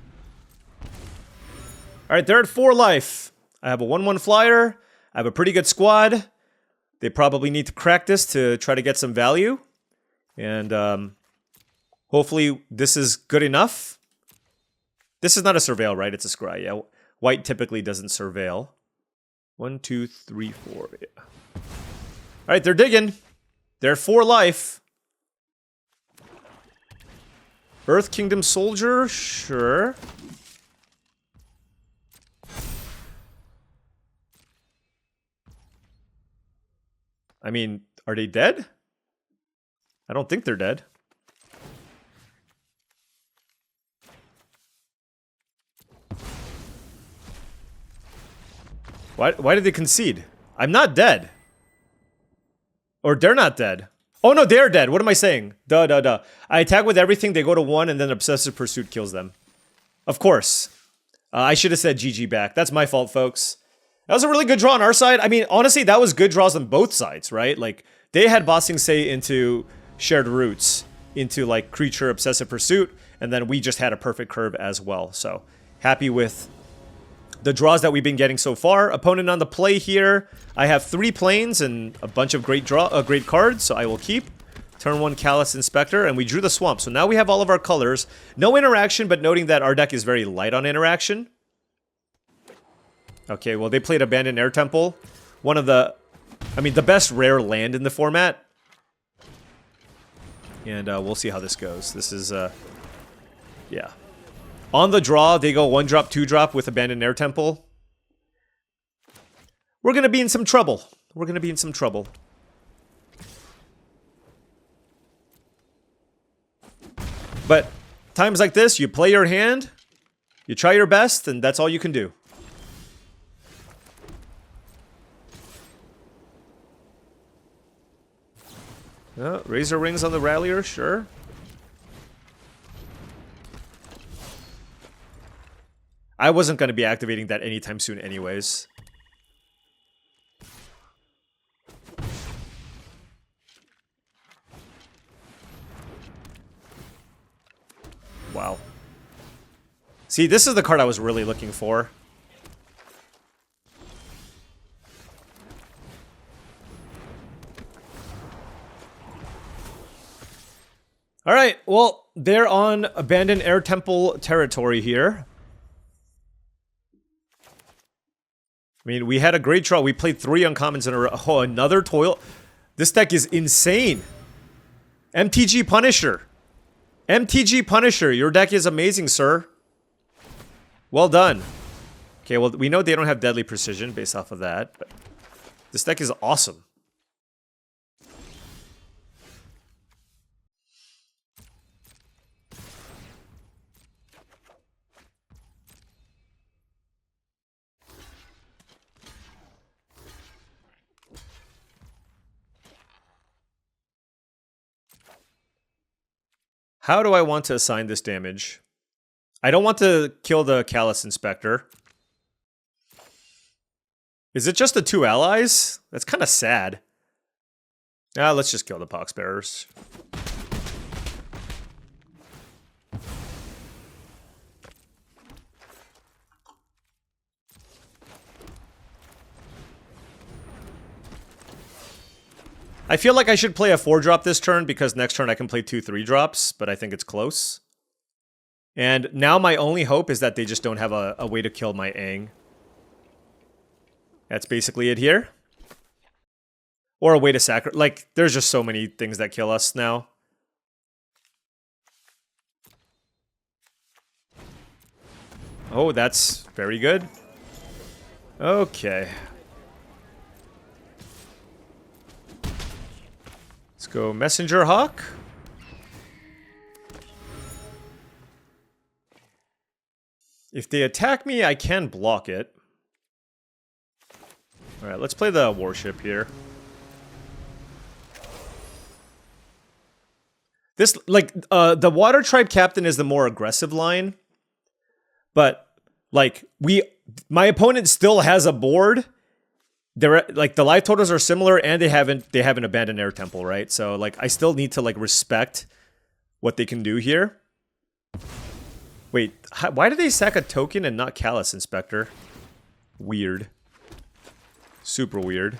Alright, they're at 4 life. I have a 1/1 flyer. I have a pretty good squad. They probably need to crack this to try to get some value. And, hopefully this is good enough. This is not a surveil, right? It's a scry, yeah. White typically doesn't surveil. 1, 2, 3, 4, yeah. Alright, they're digging. They're 4 life. Earth Kingdom Soldier, sure. I mean, are they dead? I don't think they're dead. Why did they concede? I'm not dead. Or they're not dead. Oh no, they're dead. What am I saying? Duh. I attack with everything, they go to 1, and then Obsessive Pursuit kills them. Of course. I should have said GG back. That's my fault, folks. That was a really good draw on our side. I mean, honestly, that was good draws on both sides, right? Like, they had Bossing Say into Shared Roots, into, like, Creature Obsessive Pursuit, and then we just had a perfect curve as well. So, happy with the draws that we've been getting so far. Opponent on the play here. I have 3 planes and a bunch of great cards, so I will keep. Turn 1 Callous Inspector, and we drew the Swamp. So now we have all of our colors. No interaction, but noting that our deck is very light on interaction. Okay, well, they played Abandoned Air Temple. One of the, I mean, the best rare land in the format. And we'll see how this goes. This is, yeah. On the draw, they go 1-drop, 2-drop with Abandoned Air Temple. We're going to be in some trouble. We're going to be in some trouble. But times like this, you play your hand, you try your best, and that's all you can do. Razor Rings on the Rallier, sure. I wasn't going to be activating that anytime soon anyways. Wow. See, this is the card I was really looking for. Alright, well, they're on Abandoned Air Temple territory here. I mean, we had a great draw. We played 3 uncommons in a row. Oh, another Toil. This deck is insane. MTG Punisher. MTG Punisher, your deck is amazing, sir. Well done. Okay, well, we know they don't have Deadly Precision based off of that, but this deck is awesome. How do I want to assign this damage? I don't want to kill the Callous Inspector. Is it just the 2 allies? That's kind of sad. Let's just kill the Poxbearers. I feel like I should play a 4-drop this turn because next turn I can play 2 3-drops, but I think it's close. And now my only hope is that they just don't have a way to kill my Aang. That's basically it here. Or a way to sacrifice. Like, there's just so many things that kill us now. Oh, that's very good. Okay. Let's go Messenger Hawk. If they attack me, I can block it. Alright, let's play the Warship here. This, like, the Water Tribe Captain is the more aggressive line. But like my opponent still has a board. They're like the life totals are similar, and they haven't abandoned Air Temple, right? So like I still need to like respect what they can do here. Wait, why did they sack a token and not Callous Inspector? Weird. Super weird.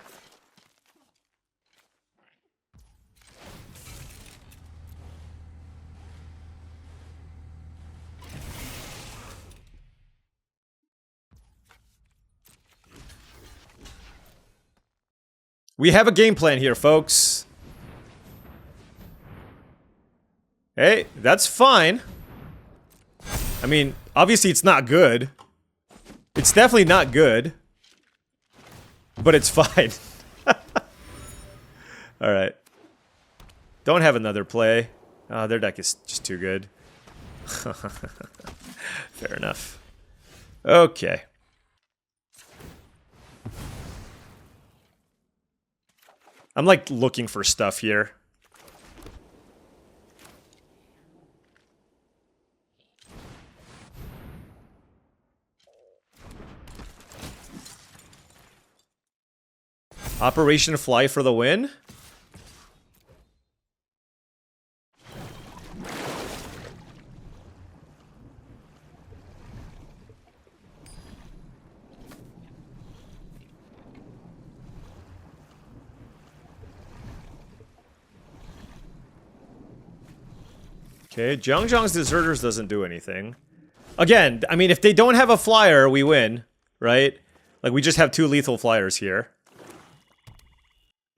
We have a game plan here, folks. Hey, that's fine. I mean, obviously it's not good. It's definitely not good. But it's fine. Alright. Don't have another play. Their deck is just too good. Fair enough. Okay. I'm like looking for stuff here. Operation Fly for the win? Okay, Zhang's Deserters doesn't do anything. Again, I mean, if they don't have a flyer, we win, right? Like, we just have 2 lethal flyers here.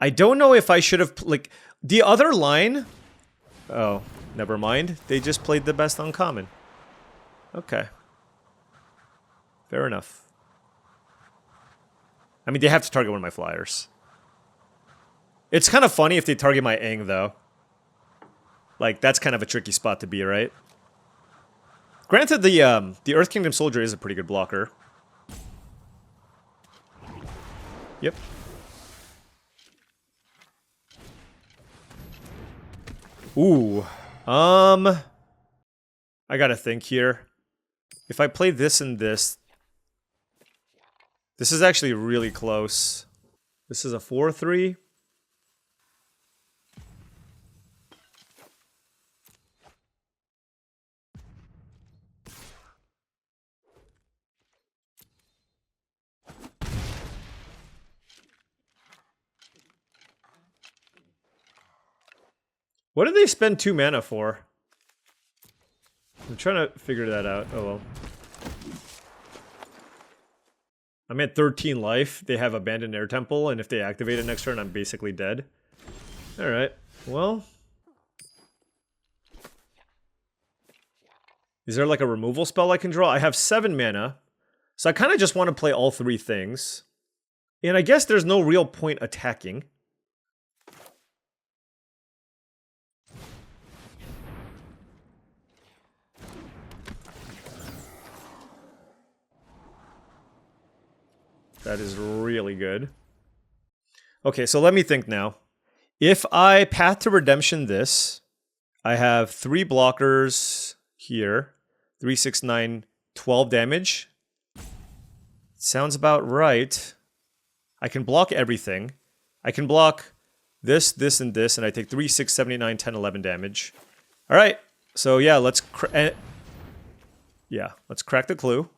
I don't know if I should have, like, the other line... Oh, never mind. They just played the best uncommon. Okay. Fair enough. I mean, they have to target one of my flyers. It's kind of funny if they target my Aang, though. Like, that's kind of a tricky spot to be, right? Granted, the Earth Kingdom Soldier is a pretty good blocker. Yep. Ooh. I gotta think here. If I play this and this... This is actually really close. This is a 4-3. What did they spend 2 mana for? I'm trying to figure that out. Oh well. I'm at 13 life. They have Abandoned Air Temple, and if they activate it next turn, I'm basically dead. Alright. Well. Is there like a removal spell I can draw? I have 7 mana. So I kind of just want to play all 3 things. And I guess there's no real point attacking. That is really good. Okay, so let me think now. If I Path to Redemption this, I have 3 blockers here. 3, 6, 9, 12 damage. Sounds about right. I can block everything. I can block this, this, and this, and I take 3, 6, 7, 8, 9, 10, 11 damage. Alright, so yeah, let's crack the clue.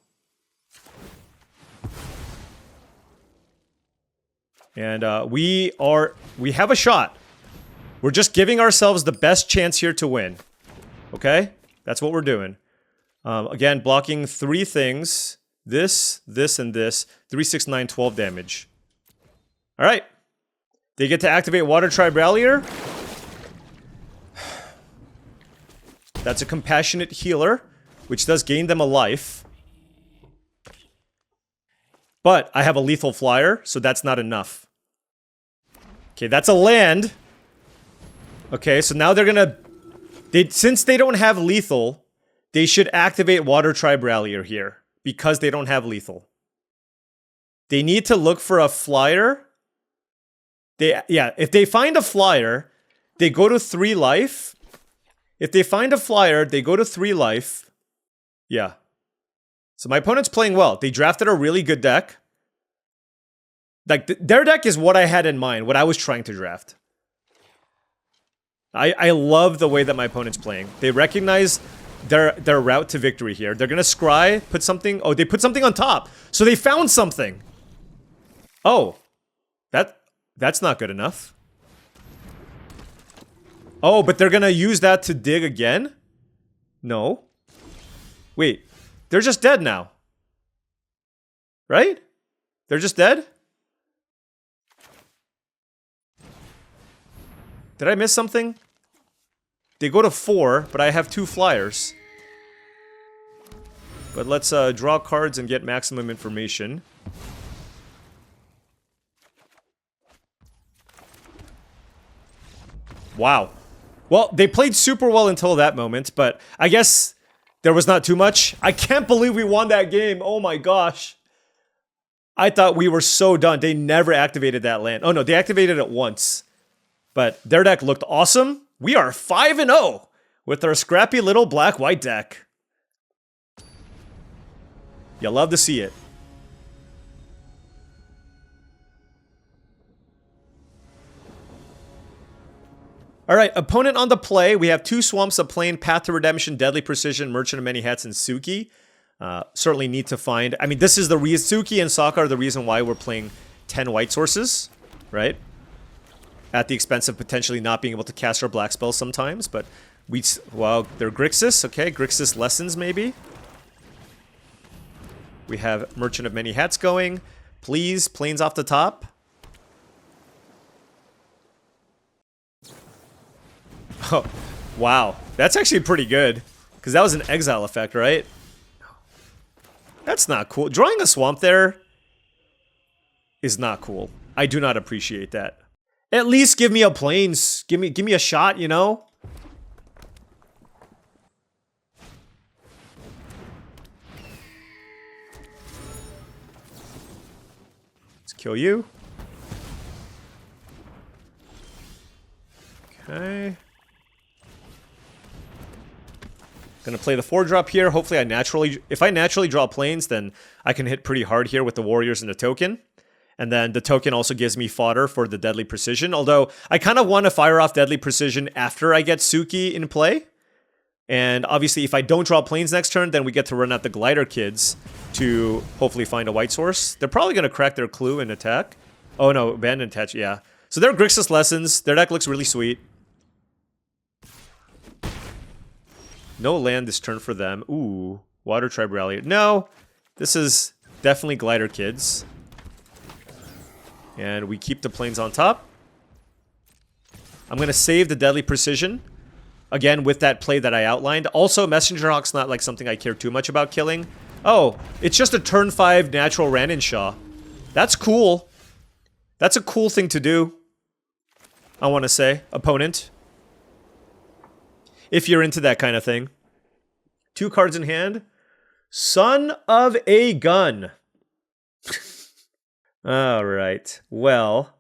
And we have a shot. We're just giving ourselves the best chance here to win. Okay? That's what we're doing. Again, blocking 3 things. This, this, and this. 3, 6, 9, 12 damage. Alright. They get to activate Water Tribe Rallier. That's a Compassionate Healer, which does gain them a life. But I have a Lethal Flyer, so that's not enough. Okay, that's a land. Okay, so now they're gonna... since they don't have lethal, they should activate Water Tribe Rallier here. Because they don't have lethal. They need to look for a flyer. If they find a flyer, they go to 3 life. If they find a flyer, they go to 3 life. Yeah. So my opponent's playing well. They drafted a really good deck. Like, their deck is what I had in mind, what I was trying to draft. I love the way that my opponent's playing. They recognize their route to victory here. They're gonna scry, put something... Oh, they put something on top. So they found something. Oh. That's not good enough. Oh, but they're gonna use that to dig again? No. Wait. They're just dead now. Right? They're just dead? Did I miss something? They go to 4, but I have 2 flyers. But let's draw cards and get maximum information. Wow. Well, they played super well until that moment, but I guess there was not too much. I can't believe we won that game. Oh my gosh. I thought we were so done. They never activated that land. Oh no, they activated it once. But their deck looked awesome. We are 5-0 with our scrappy little black-white deck. You love to see it. Alright, opponent on the play. We have 2 Swamps, a Plane, Path to Redemption, Deadly Precision, Merchant of Many Hats, and Suki. Certainly need to find... I mean, this is the reason... Suki and Sokka are the reason why we're playing 10 white sources, right? At the expense of potentially not being able to cast our black spells sometimes, but we... Well, they're Grixis, okay. Grixis Lessons, maybe. We have Merchant of Many Hats going. Please, Planes off the top. Oh, wow. That's actually pretty good. Because that was an exile effect, right? That's not cool. Drawing a swamp there is not cool. I do not appreciate that. At least give me a plains. Give me a shot, you know? Let's kill you. Okay. Gonna play the 4-drop here. Hopefully if I naturally draw planes, then I can hit pretty hard here with the warriors and the token. And then the token also gives me fodder for the Deadly Precision. Although, I kind of want to fire off Deadly Precision after I get Suki in play. And obviously, if I don't draw planes next turn, then we get to run out the Glider Kids to hopefully find a white source. They're probably going to crack their clue and attack. Oh no, abandon attach, yeah. So they're Grixis Lessons. Their deck looks really sweet. No land this turn for them. Ooh, Water Tribe Rally. No, this is definitely Glider Kids. And we keep the planes on top. I'm going to save the Deadly Precision. Again, with that play that I outlined. Also, Messenger Hawk's not like something I care too much about killing. Oh, it's just a turn 5 natural Ranshaw. That's cool. That's a cool thing to do. I want to say, opponent. If you're into that kind of thing. 2 cards in hand. Son of a gun. Alright, well.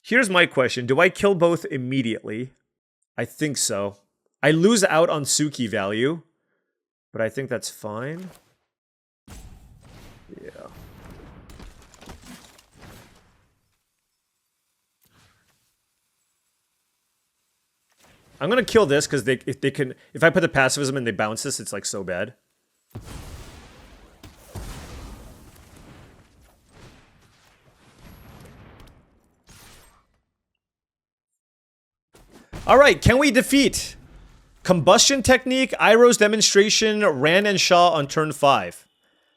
Here's my question. Do I kill both immediately? I think so. I lose out on Suki value. But I think that's fine. Yeah. I'm gonna kill this because if I put the pacifism and they bounce this, it's like so bad. Alright, can we defeat Combustion Technique, Iroh's Demonstration, Ran and Shaw on turn 5?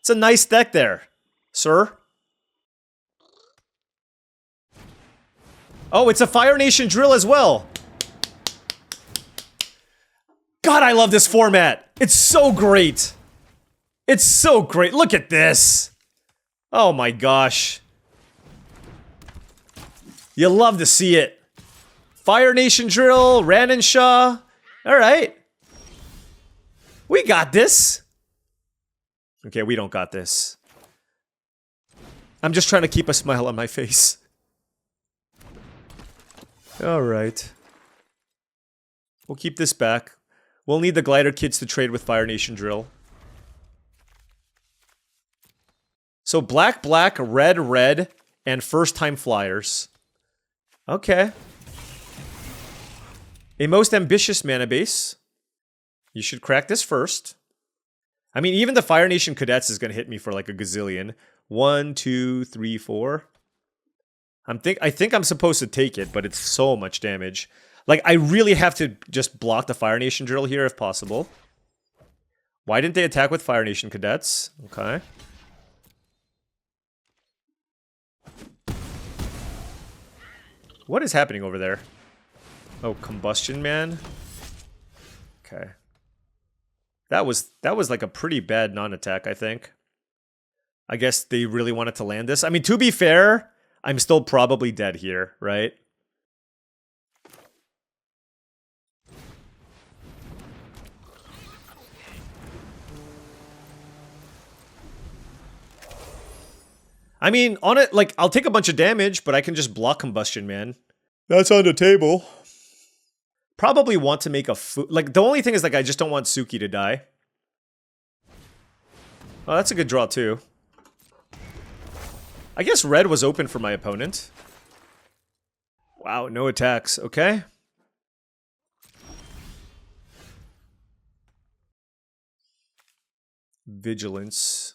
It's a nice deck there, sir. Oh, it's a Fire Nation drill as well. God, I love this format. It's so great. It's so great. Look at this. Oh my gosh. You love to see it. Fire Nation drill, Ran and Shaw. All right. We got this. Okay, we don't got this. I'm just trying to keep a smile on my face. All right. We'll keep this back. We'll need the Glider Kids to trade with Fire Nation drill. So black, black, red, red, and first-time flyers. Okay. A most ambitious mana base. You should crack this first. I mean, even the Fire Nation Cadets is going to hit me for like a gazillion. 1, 2, 3, 4. I think I'm supposed to take it, but it's so much damage. Like, I really have to just block the Fire Nation drill here if possible. Why didn't they attack with Fire Nation Cadets? Okay. What is happening over there? Oh, Combustion Man. Okay. That was like a pretty bad non-attack, I think. I guess they really wanted to land this. I mean, to be fair, I'm still probably dead here, right? I mean, on it, like, I'll take a bunch of damage, but I can just block Combustion Man. That's on the table. Probably want to make a food. Like, the only thing is, like, I just don't want Suki to die. Oh, that's a good draw, too. I guess red was open for my opponent. Wow, no attacks. Okay. Vigilance.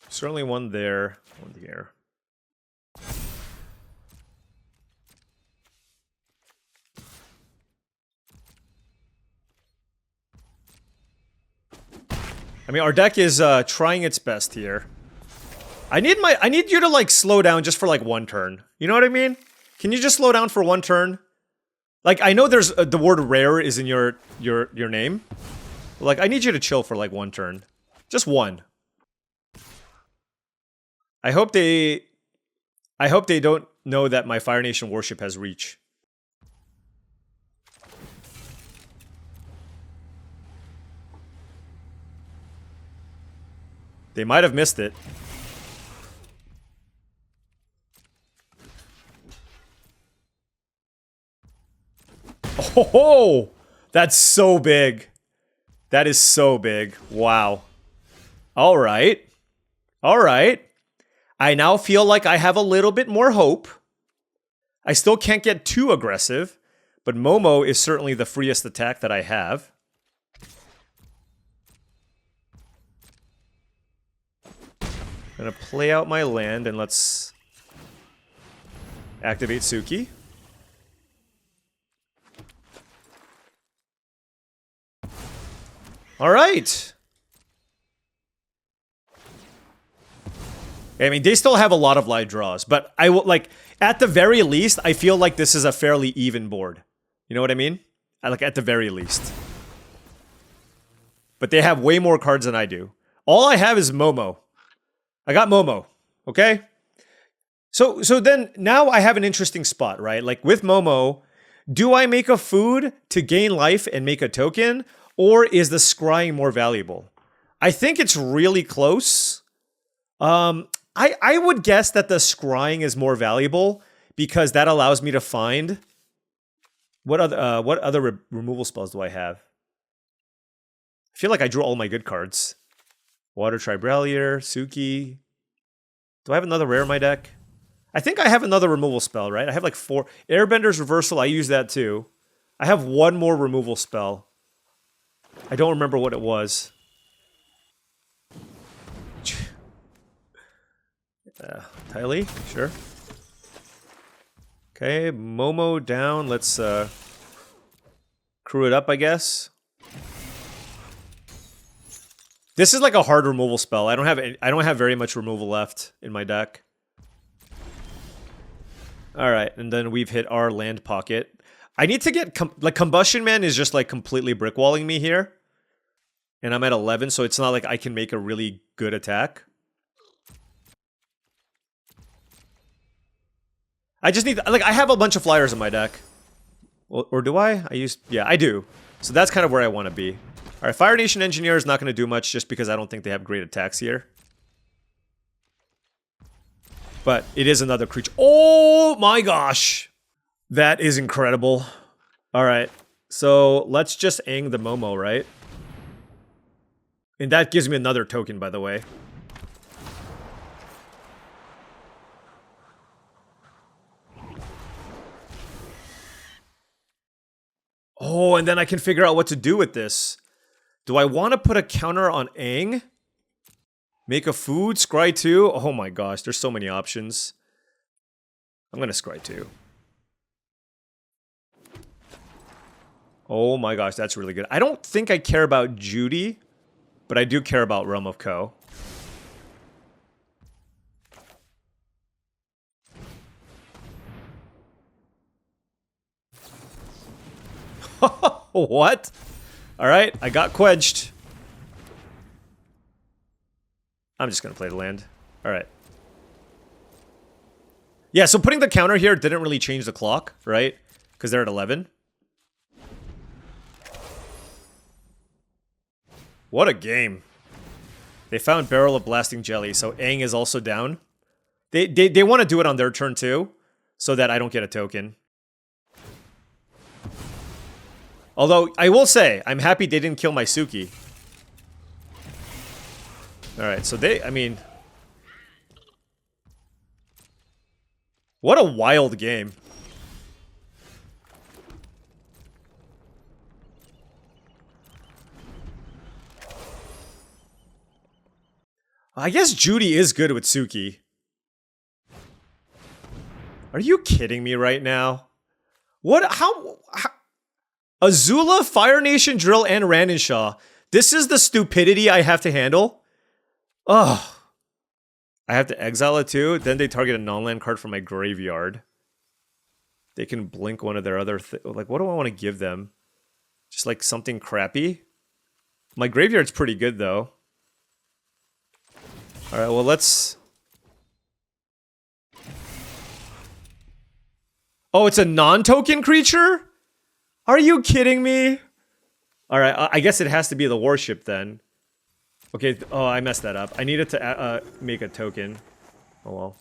Certainly one there, one here. I mean, our deck is trying its best here. I need you to like slow down just for like one turn. You know what I mean? Can you just slow down for one turn? Like, I know there's the word rare is in your name. But, like, I need you to chill for like one turn. Just one. I hope they don't know that my Fire Nation Warship has reach. They might have missed it. Oh, that's so big. That is so big. Wow. All right. All right. I now feel like I have a little bit more hope. I still can't get too aggressive, but Momo is certainly the freest attack that I have. I'm gonna play out my land and let's activate Suki. All right. I mean, they still have a lot of live draws, but I will, like, at the very least, I feel like this is a fairly even board. You know what I mean? Like, at the very least. But they have way more cards than I do. All I have is Momo. I got Momo, okay? So then, now I have an interesting spot, right? Like, with Momo, do I make a food to gain life and make a token? Or is the scrying more valuable? I think it's really close. I would guess that the scrying is more valuable because that allows me to find what other removal spells do I have? I feel like I drew all my good cards. Water Tribralier, Suki. Do I have another rare in my deck? I think I have another removal spell, right? I have like 4. Airbender's Reversal, I use that too. I have one more removal spell. I don't remember what it was. Tylee, sure. Okay, Momo down. Let's crew it up, I guess. This is like a hard removal spell. I don't have very much removal left in my deck. All right, and then we've hit our land pocket. I need to get like Combustion Man is just like completely brickwalling me here, and I'm at 11, so it's not like I can make a really good attack. I just need, like, I have a bunch of flyers in my deck. Or do I? Yeah, I do. So that's kind of where I want to be. All right, Fire Nation Engineer is not going to do much just because I don't think they have great attacks here. But it is another creature. Oh my gosh. That is incredible. All right. So let's just ang the Momo, right? And that gives me another token, by the way. Oh, and then I can figure out what to do with this. Do I want to put a counter on ang? Make a food? Scry 2? Oh my gosh, there's so many options. I'm gonna scry 2. Oh my gosh, that's really good. I don't think I care about Judy, but I do care about Realm of Co. What? Alright, I got quenched. I'm just gonna play the land. Alright. Yeah, so putting the counter here didn't really change the clock, right? Because they're at 11. What a game. They found Barrel of Blasting Jelly, so Aang is also down. They want to do it on their turn too, so that I don't get a token. Although, I will say, I'm happy they didn't kill my Suki. Alright, so I mean... What a wild game. I guess Judy is good with Suki. Are you kidding me right now? What? How Azula, Fire Nation, Drill, and Ranenshaw. This is the stupidity I have to handle? Ugh. I have to exile it too? Then they target a non-land card from my graveyard. They can blink one of their other like, what do I want to give them? Just like something crappy? My graveyard's pretty good though. Alright, well let's... Oh, it's a non-token creature? Are you kidding me? Alright, I guess it has to be the warship then. Okay, oh, I messed that up. I needed to make a token. Oh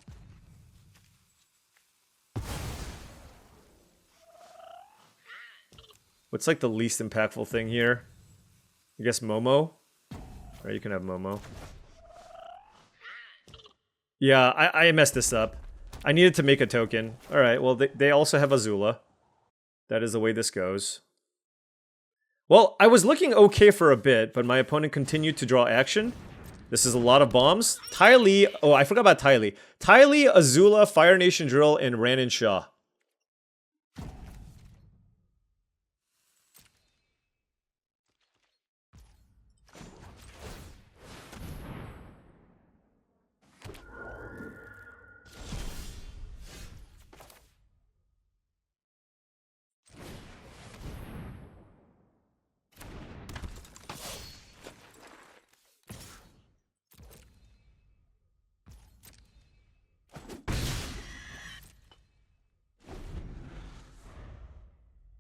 well. What's like the least impactful thing here? I guess Momo? Alright, you can have Momo. Yeah, I messed this up. I needed to make a token. Alright, well, they also have Azula. That is the way this goes. Well, I was looking okay for a bit, but my opponent continued to draw action. This is a lot of bombs. Ty Lee... Oh, I forgot about Ty Lee. Ty Lee, Azula, Fire Nation Drill, and Ranenshaw.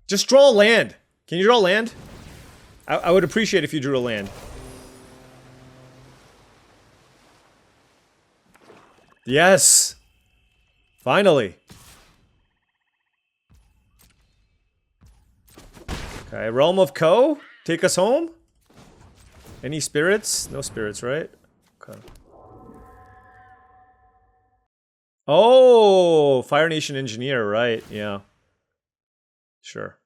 Just draw a land. Can you draw a land? I would appreciate if you drew a land. Yes! Finally. Okay, Realm of Co? Take us home? Any spirits? No spirits, right? Okay. Oh! Fire Nation Engineer, right, yeah. Sure.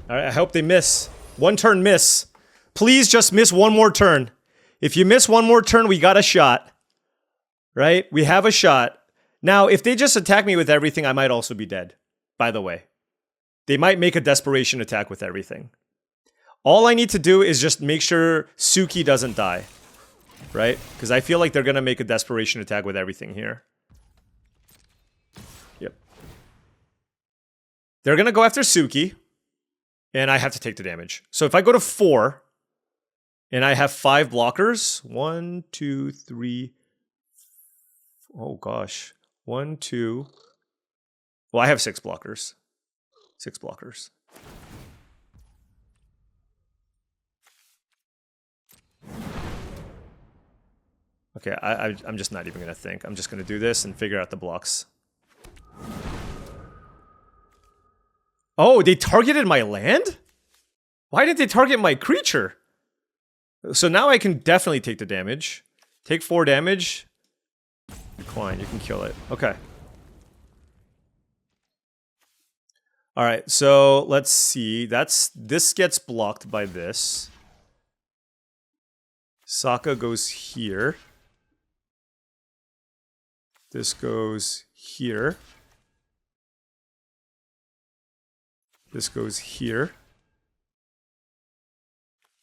Alright, I hope they miss. One turn miss. Please just miss one more turn. If you miss one more turn, we got a shot. Right? We have a shot. Now, if they just attack me with everything, I might also be dead. By the way. They might make a desperation attack with everything. All I need to do is just make sure Suki doesn't die. Right? Because I feel like they're going to make a desperation attack with everything here. Yep. They're going to go after Suki. And I have to take the damage. So if I go to 4, and I have 5 blockers, 1, 2, 3, Oh gosh. 1, 2. Well, I have 6 blockers. 6 blockers. Okay, I'm just not even going to think. I'm just going to do this and figure out the blocks. Oh, they targeted my land? Why did they target my creature? So now I can definitely take the damage. Take 4 damage. Decline, you can kill it. Okay. Alright, so let's see. This gets blocked by this. Sokka goes here. This goes here. This goes here.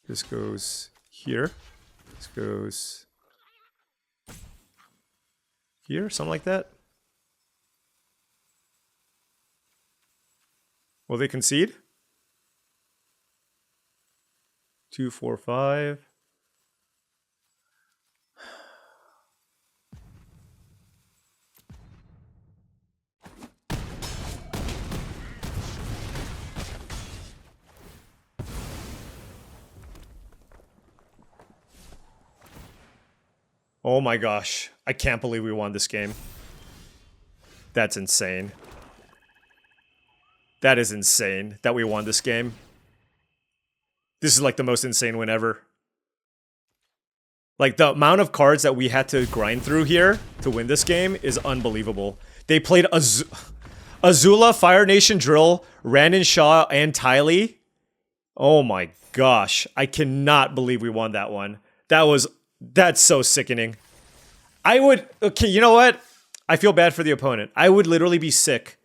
This goes here. This goes here, something like that. Will they concede? 2, 4, 5. Oh my gosh. I can't believe we won this game. That's insane. That is insane that we won this game. This is like the most insane win ever. Like the amount of cards that we had to grind through here to win this game is unbelievable. They played Azula, Fire Nation Drill, Randon Shaw, and Tylee. Oh my gosh. I cannot believe we won that one. That's so sickening. Okay, you know what? I feel bad for the opponent. I would literally be sick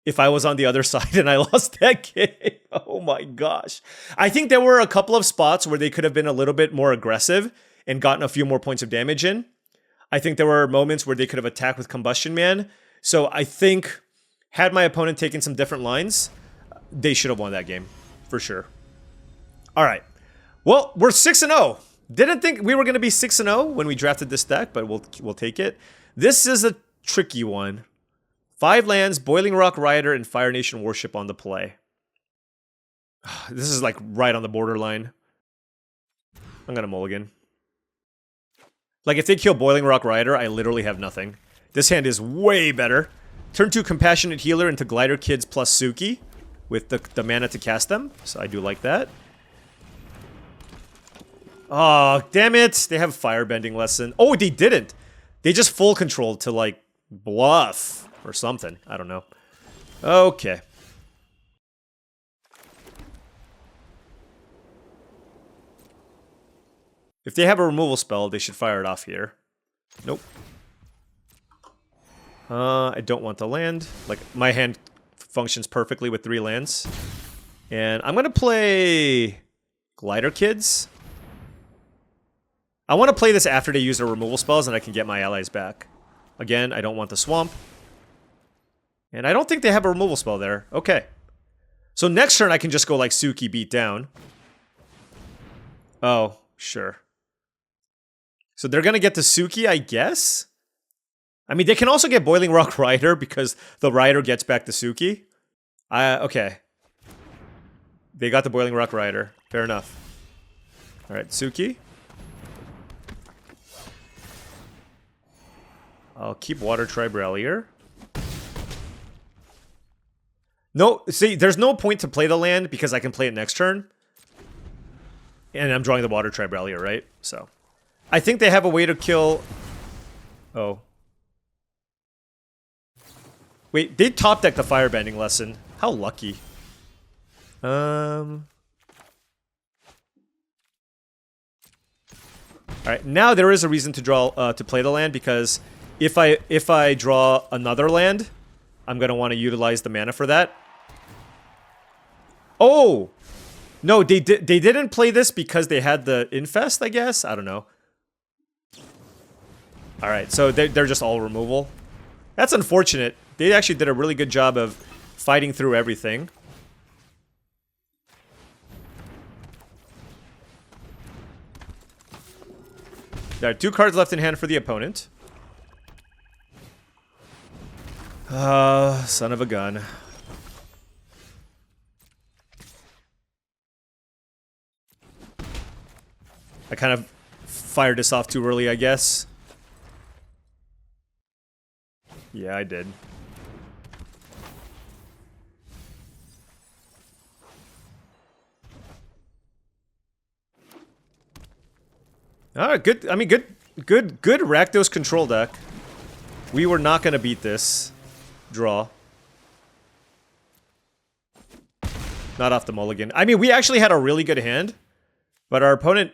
if I was on the other side and I lost that game. Oh my gosh. I think there were a couple of spots where they could have been a little bit more aggressive and gotten a few more points of damage in. I think there were moments where they could have attacked with Combustion Man. So I think, had my opponent taken some different lines, they should have won that game, for sure. All right. Well, we're 6-0. Didn't think we were going to be 6-0 when we drafted this deck, but we'll take it. This is a tricky one. 5 lands, Boiling Rock Rider, and Fire Nation Worship on the play. This is like right on the borderline. I'm going to mulligan. Like if they kill Boiling Rock Rider, I literally have nothing. This hand is way better. Turn 2 Compassionate Healer into Glider Kids plus Suki with the mana to cast them. So I do like that. Oh, damn it. They have Firebending Lesson. Oh, they didn't. They just full controlled to like bluff or something. I don't know. Okay. If they have a removal spell, they should fire it off here. Nope. I don't want the land. Like, my hand functions perfectly with 3 lands. And I'm going to play Glider Kids. I want to play this after they use their removal spells and I can get my allies back. Again, I don't want the swamp. And I don't think they have a removal spell there. Okay. So next turn I can just go like Suki beat down. Oh, sure. So they're going to get the Suki, I guess? I mean, they can also get Boiling Rock Rider because the Rider gets back the Suki. Okay. They got the Boiling Rock Rider. Fair enough. Alright, Suki. I'll keep Water Tribe Rallier. No, see, there's no point to play the land because I can play it next turn. And I'm drawing the Water Tribe Rallier, right? So, I think they have a way to kill... Oh. Wait, they top deck the Firebending Lesson. How lucky. Alright, now there is a reason to draw to play the land because if I draw another land, I'm gonna want to utilize the mana for that. Oh! No, they didn't play this because they had the Infest, I guess? I don't know. Alright, so they're just all removal. That's unfortunate. They actually did a really good job of fighting through everything. There are 2 cards left in hand for the opponent. Son of a gun. I kind of fired this off too early, I guess. Yeah, I did. Alright, good. I mean, good Rakdos control deck. We were not going to beat this draw. Not off the mulligan. I mean, we actually had a really good hand, but our opponent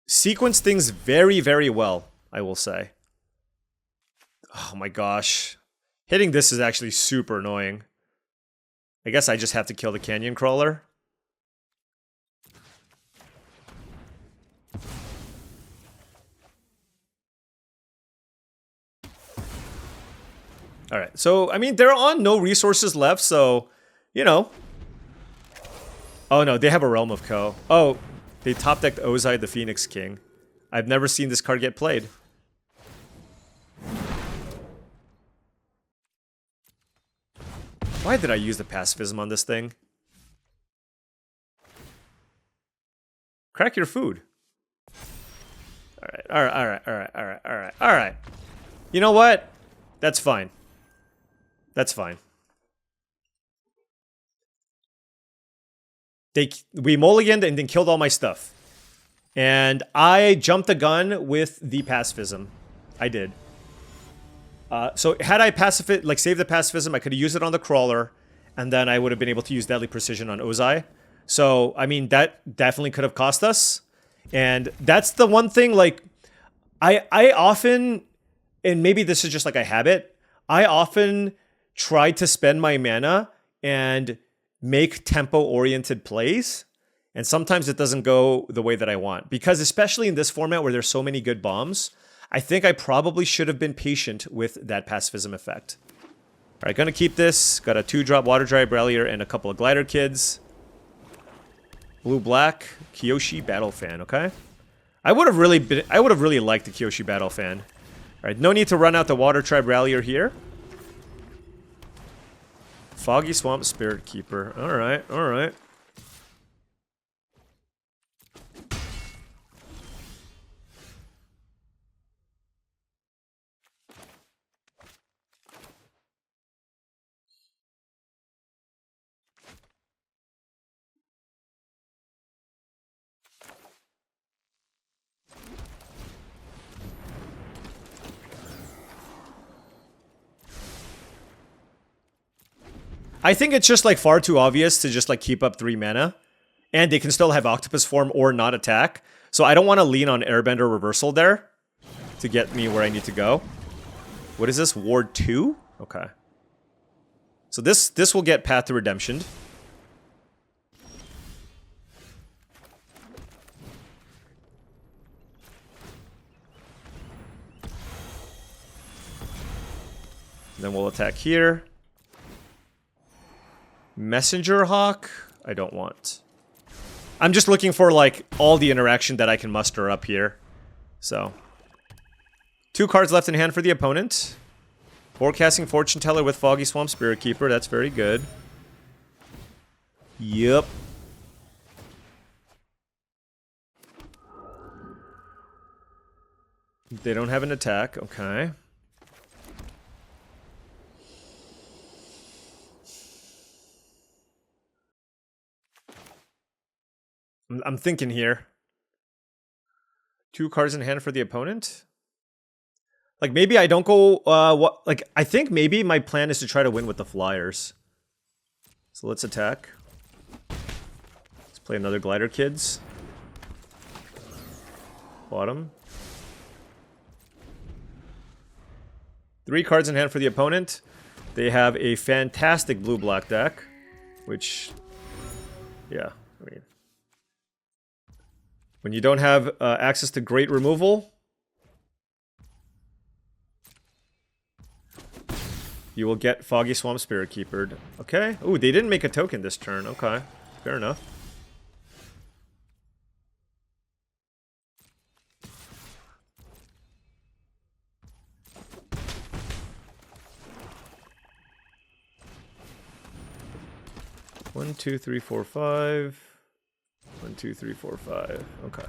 sequenced things very, very well, I will say. Oh my gosh. Hitting this is actually super annoying. I guess I just have to kill the canyon crawler. Alright, so, I mean, they're on no resources left, so, you know. Oh no, they have a Realm of Co. Oh, they top decked Ozai the Phoenix King. I've never seen this card get played. Why did I use the pacifism on this thing? Crack your food. Alright. You know what? That's fine. That's fine. We mulliganed and then killed all my stuff. And I jumped the gun with the pacifism. I did. So had I saved the pacifism, I could have used it on the crawler, and then I would have been able to use Deadly Precision on Ozai. So, I mean, that definitely could have cost us. And that's the one thing, like, I often, and maybe this is just like a habit, I often try to spend my mana and make tempo-oriented plays. And sometimes it doesn't go the way that I want. Because especially in this format where there's so many good bombs, I think I probably should have been patient with that pacifism effect. Alright, gonna keep this. Got a 2-drop Water Drive Brillier and a couple of Glider Kids. Blue-black, Kyoshi Battle Fan, okay? I would have really liked the Kyoshi Battle Fan. Alright, no need to run out the Water Tribe Rallier here. Foggy Swamp Spirit Keeper. Alright, alright. I think it's just like far too obvious to just like keep up 3 mana. And they can still have Octopus form or not attack. So I don't want to lean on Airbender reversal there to get me where I need to go. What is this? Ward 2? Okay. So this will get Path to Redemption. Then we'll attack here. Messenger Hawk? I don't want. I'm just looking for, like, all the interaction that I can muster up here. So. 2 cards left in hand for the opponent. Forecasting Fortune Teller with Foggy Swamp Spirit Keeper. That's very good. Yep. They don't have an attack. Okay. I'm thinking here. 2 cards in hand for the opponent. Like, maybe I don't go, I think maybe my plan is to try to win with the Flyers. So let's attack. Let's play another Glider Kids. Bottom. 3 cards in hand for the opponent. They have a fantastic blue-black deck. Which, yeah, I mean... When you don't have access to great removal, you will get Foggy Swamp Spirit Keepered. Okay. Ooh, they didn't make a token this turn. Okay. Fair enough. 1, 2, 3, 4, 5. 1, 2, 3, 4, 5. Okay.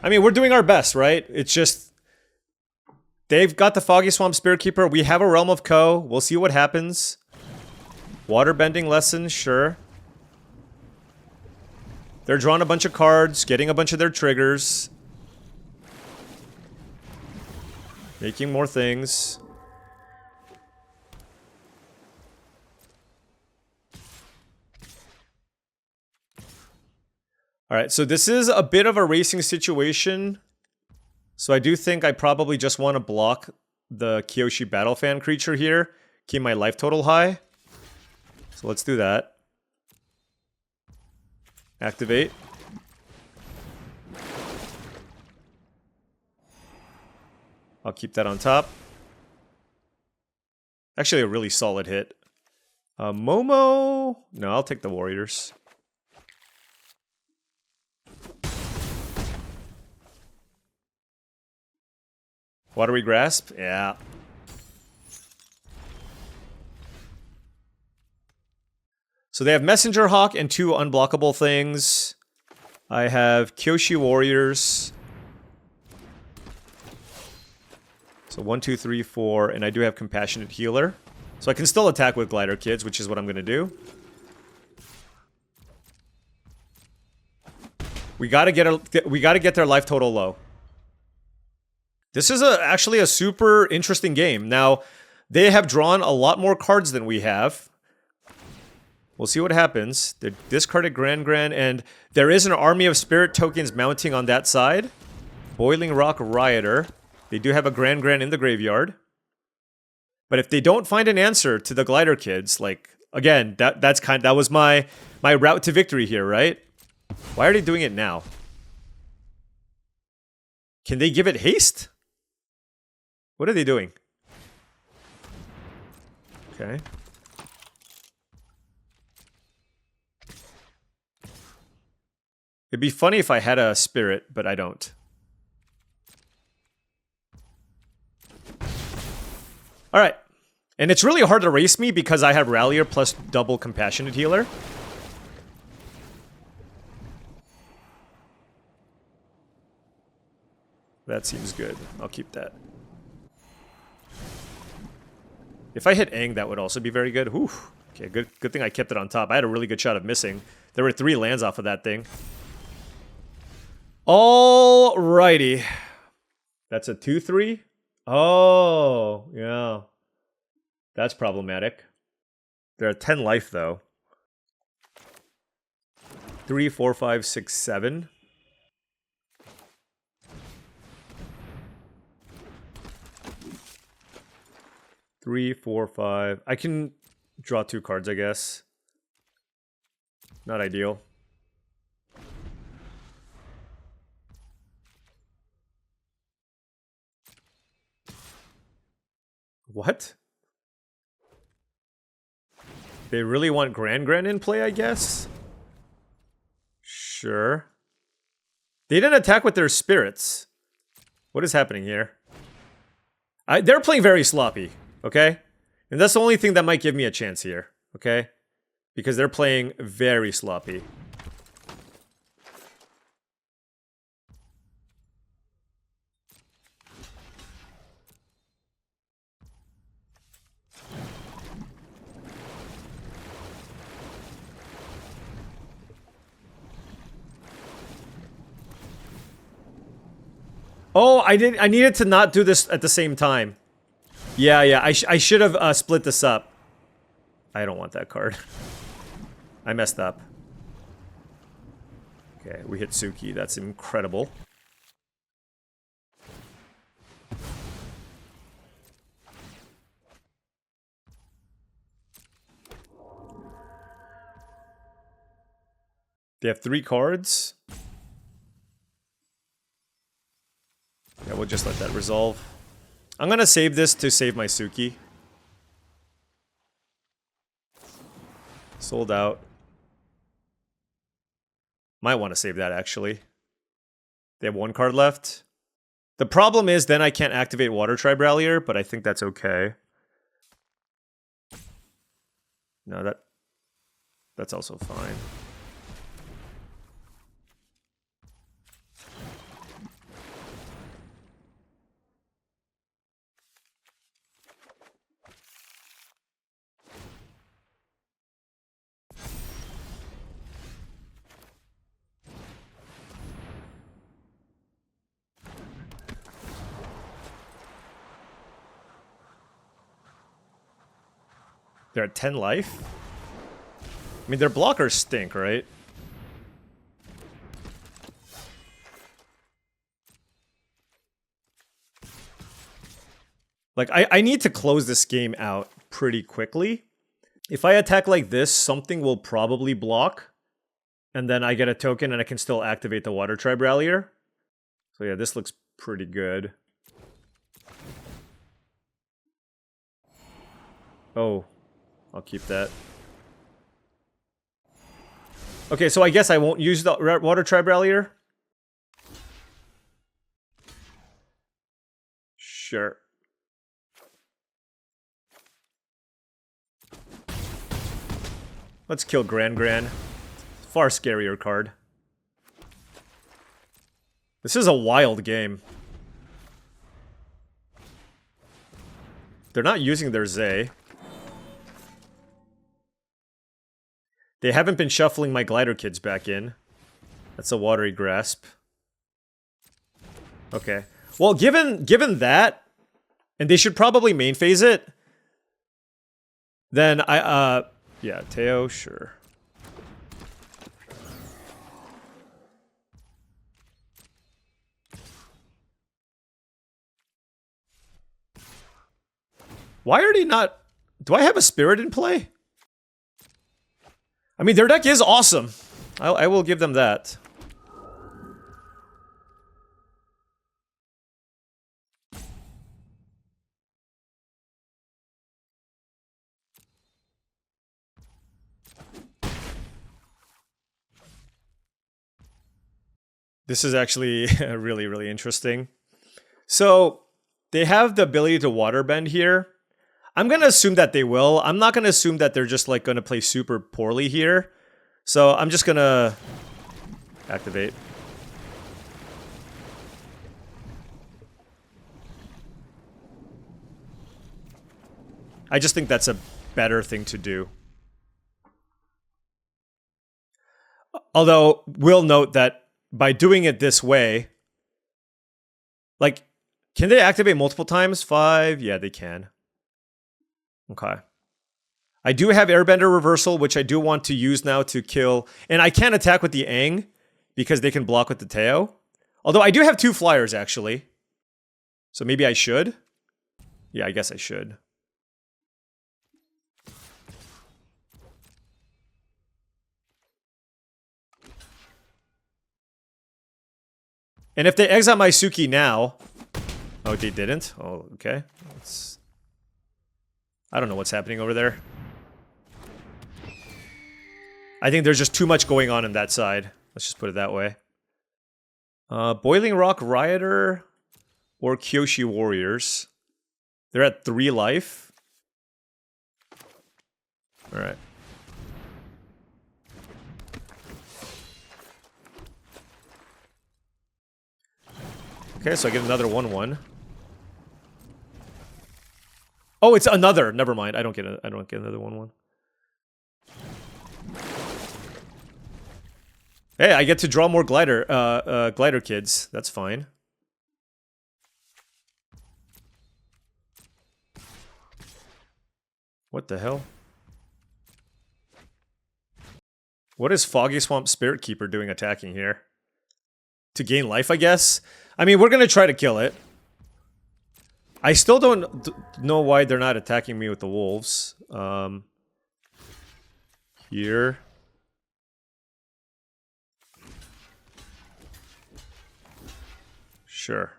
I mean, we're doing our best, right? It's just they've got the Foggy Swamp Spirit Keeper. We have a Realm of Co. We'll see what happens. Waterbending lessons, sure. They're drawing a bunch of cards, getting a bunch of their triggers. Making more things. Alright, so this is a bit of a racing situation. So I do think I probably just want to block the Kyoshi Battle Fan creature here. Keep my life total high. So let's do that. Activate. I'll keep that on top. Actually, a really solid hit. Momo? No, I'll take the Warriors. Watery Grasp? Yeah. So they have Messenger Hawk and 2 unblockable things. I have Kyoshi Warriors. So 1, 2, 3, 4, and I do have Compassionate Healer. So I can still attack with Glider Kids, which is what I'm going to do. We gotta get their life total low. This is actually a super interesting game. Now, they have drawn a lot more cards than we have. We'll see what happens. They discarded Grand, and there is an army of spirit tokens mounting on that side. Boiling Rock Rioter. They do have a Grand in the graveyard. But if they don't find an answer to the Glider Kids, like, again, that was my route to victory here, right? Why are they doing it now? Can they give it haste? What are they doing? Okay. It'd be funny if I had a spirit, but I don't. Alright. And it's really hard to race me because I have Rallier plus double Compassionate Healer. That seems good. I'll keep that. If I hit Aang, that would also be very good. Whew. Okay, good thing I kept it on top. I had a really good shot of missing. There were 3 lands off of that thing. Alrighty. That's a 2/3? Oh, yeah. That's problematic. They're at 10 life, though. 3, 4, 5, 6, 7. Three, 4, 5. I can draw 2 cards, I guess. Not ideal. What? They really want Grand in play, I guess? Sure. They didn't attack with their spirits. What is happening here? They're playing very sloppy, okay? And that's the only thing that might give me a chance here, okay? Because they're playing very sloppy. Oh, I needed to not do this at the same time. Yeah, I should have split this up. I don't want that card. I messed up. Okay, we hit Suki. That's incredible. They have 3 cards. Yeah, we'll just let that resolve. I'm gonna save this to save my Suki. Sold out. Might want to save that, actually. They have 1 card left. The problem is then I can't activate Water Tribe Rallier, but I think that's okay. No, That's also fine. They're at 10 life? I mean, their blockers stink, right? Like, I need to close this game out pretty quickly. If I attack like this, something will probably block. And then I get a token and I can still activate the Water Tribe Rallier. So yeah, this looks pretty good. Oh, I'll keep that. Okay, so I guess I won't use the Water Tribe Rallier. Sure. Let's kill Gran. Far scarier card. This is a wild game. They're not using their Zay. They haven't been shuffling my Glider Kids back in. That's a Watery Grasp. Okay. Well, given that, and they should probably main phase it, then yeah, Teo, sure. Why are they not... Do I have a Spirit in play? I mean, their deck is awesome. I will give them that. This is actually really, really interesting. So, they have the ability to waterbend here. I'm going to assume that they will. I'm not going to assume that they're just like going to play super poorly here. So I'm just going to activate. I just think that's a better thing to do. Although, we'll note that by doing it this way, like, can they activate multiple times? 5? Yeah, they can. Okay. I do have Airbender Reversal, which I do want to use now to kill. And I can't attack with the Aang because they can block with the Teo. Although I do have 2 flyers, actually. So maybe I should? Yeah, I guess I should. And if they exile my Suki now... Oh, they didn't? Oh, okay. I don't know what's happening over there. I think there's just too much going on that side. Let's just put it that way. Boiling Rock Rioter or Kyoshi Warriors. They're at 3 life. Alright. Okay, so I get another 1/1. Oh, it's another. Never mind. I don't get another 1/1. Hey, I get to draw more glider kids. That's fine. What the hell? What is Foggy Swamp Spirit Keeper doing attacking here? To gain life, I guess? I mean, we're gonna try to kill it. I still don't know why they're not attacking me with the wolves. Here. Sure.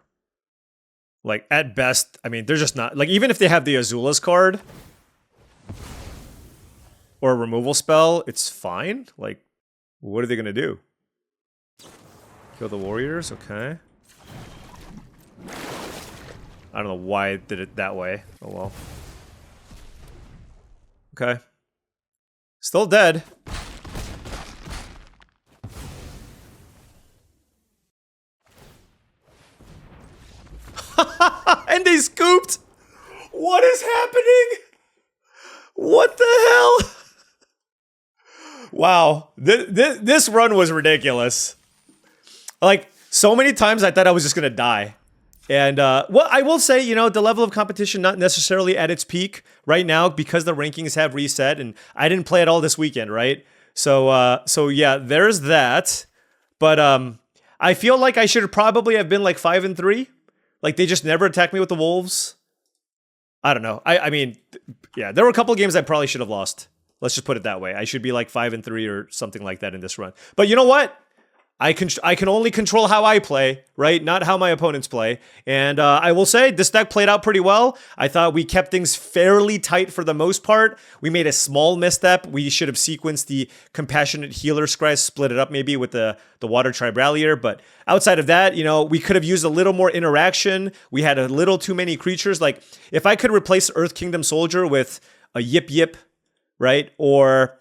Like, at best, I mean, they're just not... Like, even if they have the Azula's card... Or a removal spell, it's fine. Like, what are they gonna do? Kill the warriors? Okay. I don't know why I did it that way. Oh well. Okay. Still dead. And they scooped. What is happening? What the hell? Wow. This run was ridiculous. Like, so many times I thought I was just going to die. And, well, I will say, you know, the level of competition not necessarily at its peak right now because the rankings have reset and I didn't play at all this weekend, right? So yeah, there's that. But I feel like I should probably have been like 5-3. Like, they just never attacked me with the wolves. I don't know. I mean, yeah, there were a couple of games I probably should have lost. Let's just put it that way. I should be like 5-3 or something like that in this run. But you know what? I can only control how I play, right? Not how my opponents play. And I will say, this deck played out pretty well. I thought we kept things fairly tight for the most part. We made a small misstep. We should have sequenced the Compassionate Healer Scry, split it up maybe with the Water Tribe Rallier. But outside of that, you know, we could have used a little more interaction. We had a little too many creatures. Like, if I could replace Earth Kingdom Soldier with a Yip Yip, right? Or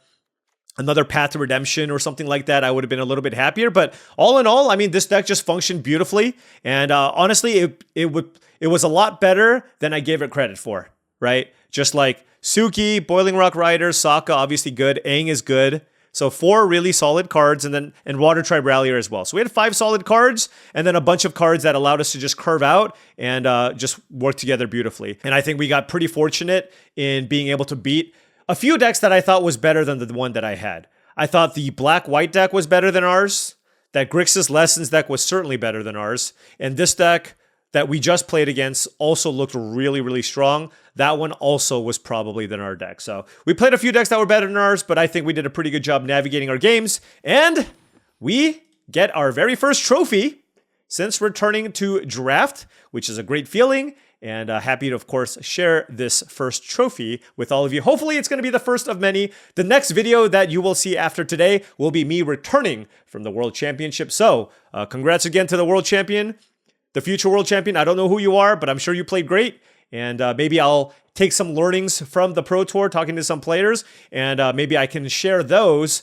another Path to Redemption or something like that, I would have been a little bit happier. But all in all, I mean, this deck just functioned beautifully. And honestly, it was a lot better than I gave it credit for, right? Just like Suki, Boiling Rock Rider, Sokka, obviously good. Aang is good. So 4 really solid cards, and Water Tribe Rallier as well. So we had 5 solid cards, and then a bunch of cards that allowed us to just curve out and just work together beautifully. And I think we got pretty fortunate in being able to beat a few decks that I thought was better than the one that I had. I thought the black-white deck was better than ours. That Grixis Lessons deck was certainly better than ours. And this deck that we just played against also looked really, really strong. That one also was probably than our deck. So we played a few decks that were better than ours, but I think we did a pretty good job navigating our games. And we get our very first trophy since returning to draft, which is a great feeling. And happy to, of course, share this first trophy with all of you. Hopefully, it's going to be the first of many. The next video that you will see after today will be me returning from the World Championship. So, congrats again to the World Champion, the future World Champion. I don't know who you are, but I'm sure you played great. And maybe I'll take some learnings from the Pro Tour, talking to some players, and maybe I can share those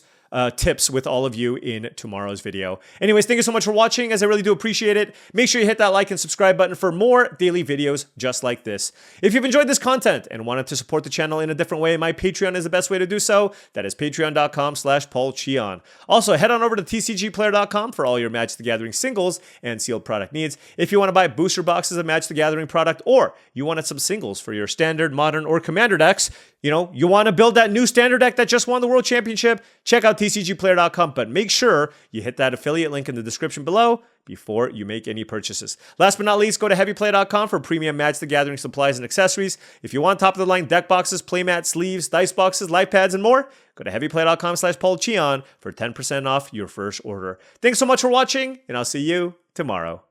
tips with all of you in tomorrow's video. Anyways, thank you so much for watching, as I really do appreciate it. Make sure you hit that like and subscribe button for more daily videos just like this. If you've enjoyed this content and wanted to support the channel in a different way, my Patreon is the best way to do so. That is patreon.com/paulcheon. Also, head on over to TCGplayer.com for all your Magic the Gathering singles and sealed product needs. If you want to buy booster boxes of Magic the Gathering product, or you wanted some singles for your standard, modern, or commander decks, you know, you want to build that new standard deck that just won the World Championship, check out TCGplayer.com, but make sure you hit that affiliate link in the description below before you make any purchases. Last but not least, go to heavyplay.com for premium Magic the Gathering supplies and accessories. If you want top-of-the-line deck boxes, playmats, sleeves, dice boxes, life pads, and more, go to heavyplay.com/paulcheon for 10% off your first order. Thanks so much for watching, and I'll see you tomorrow.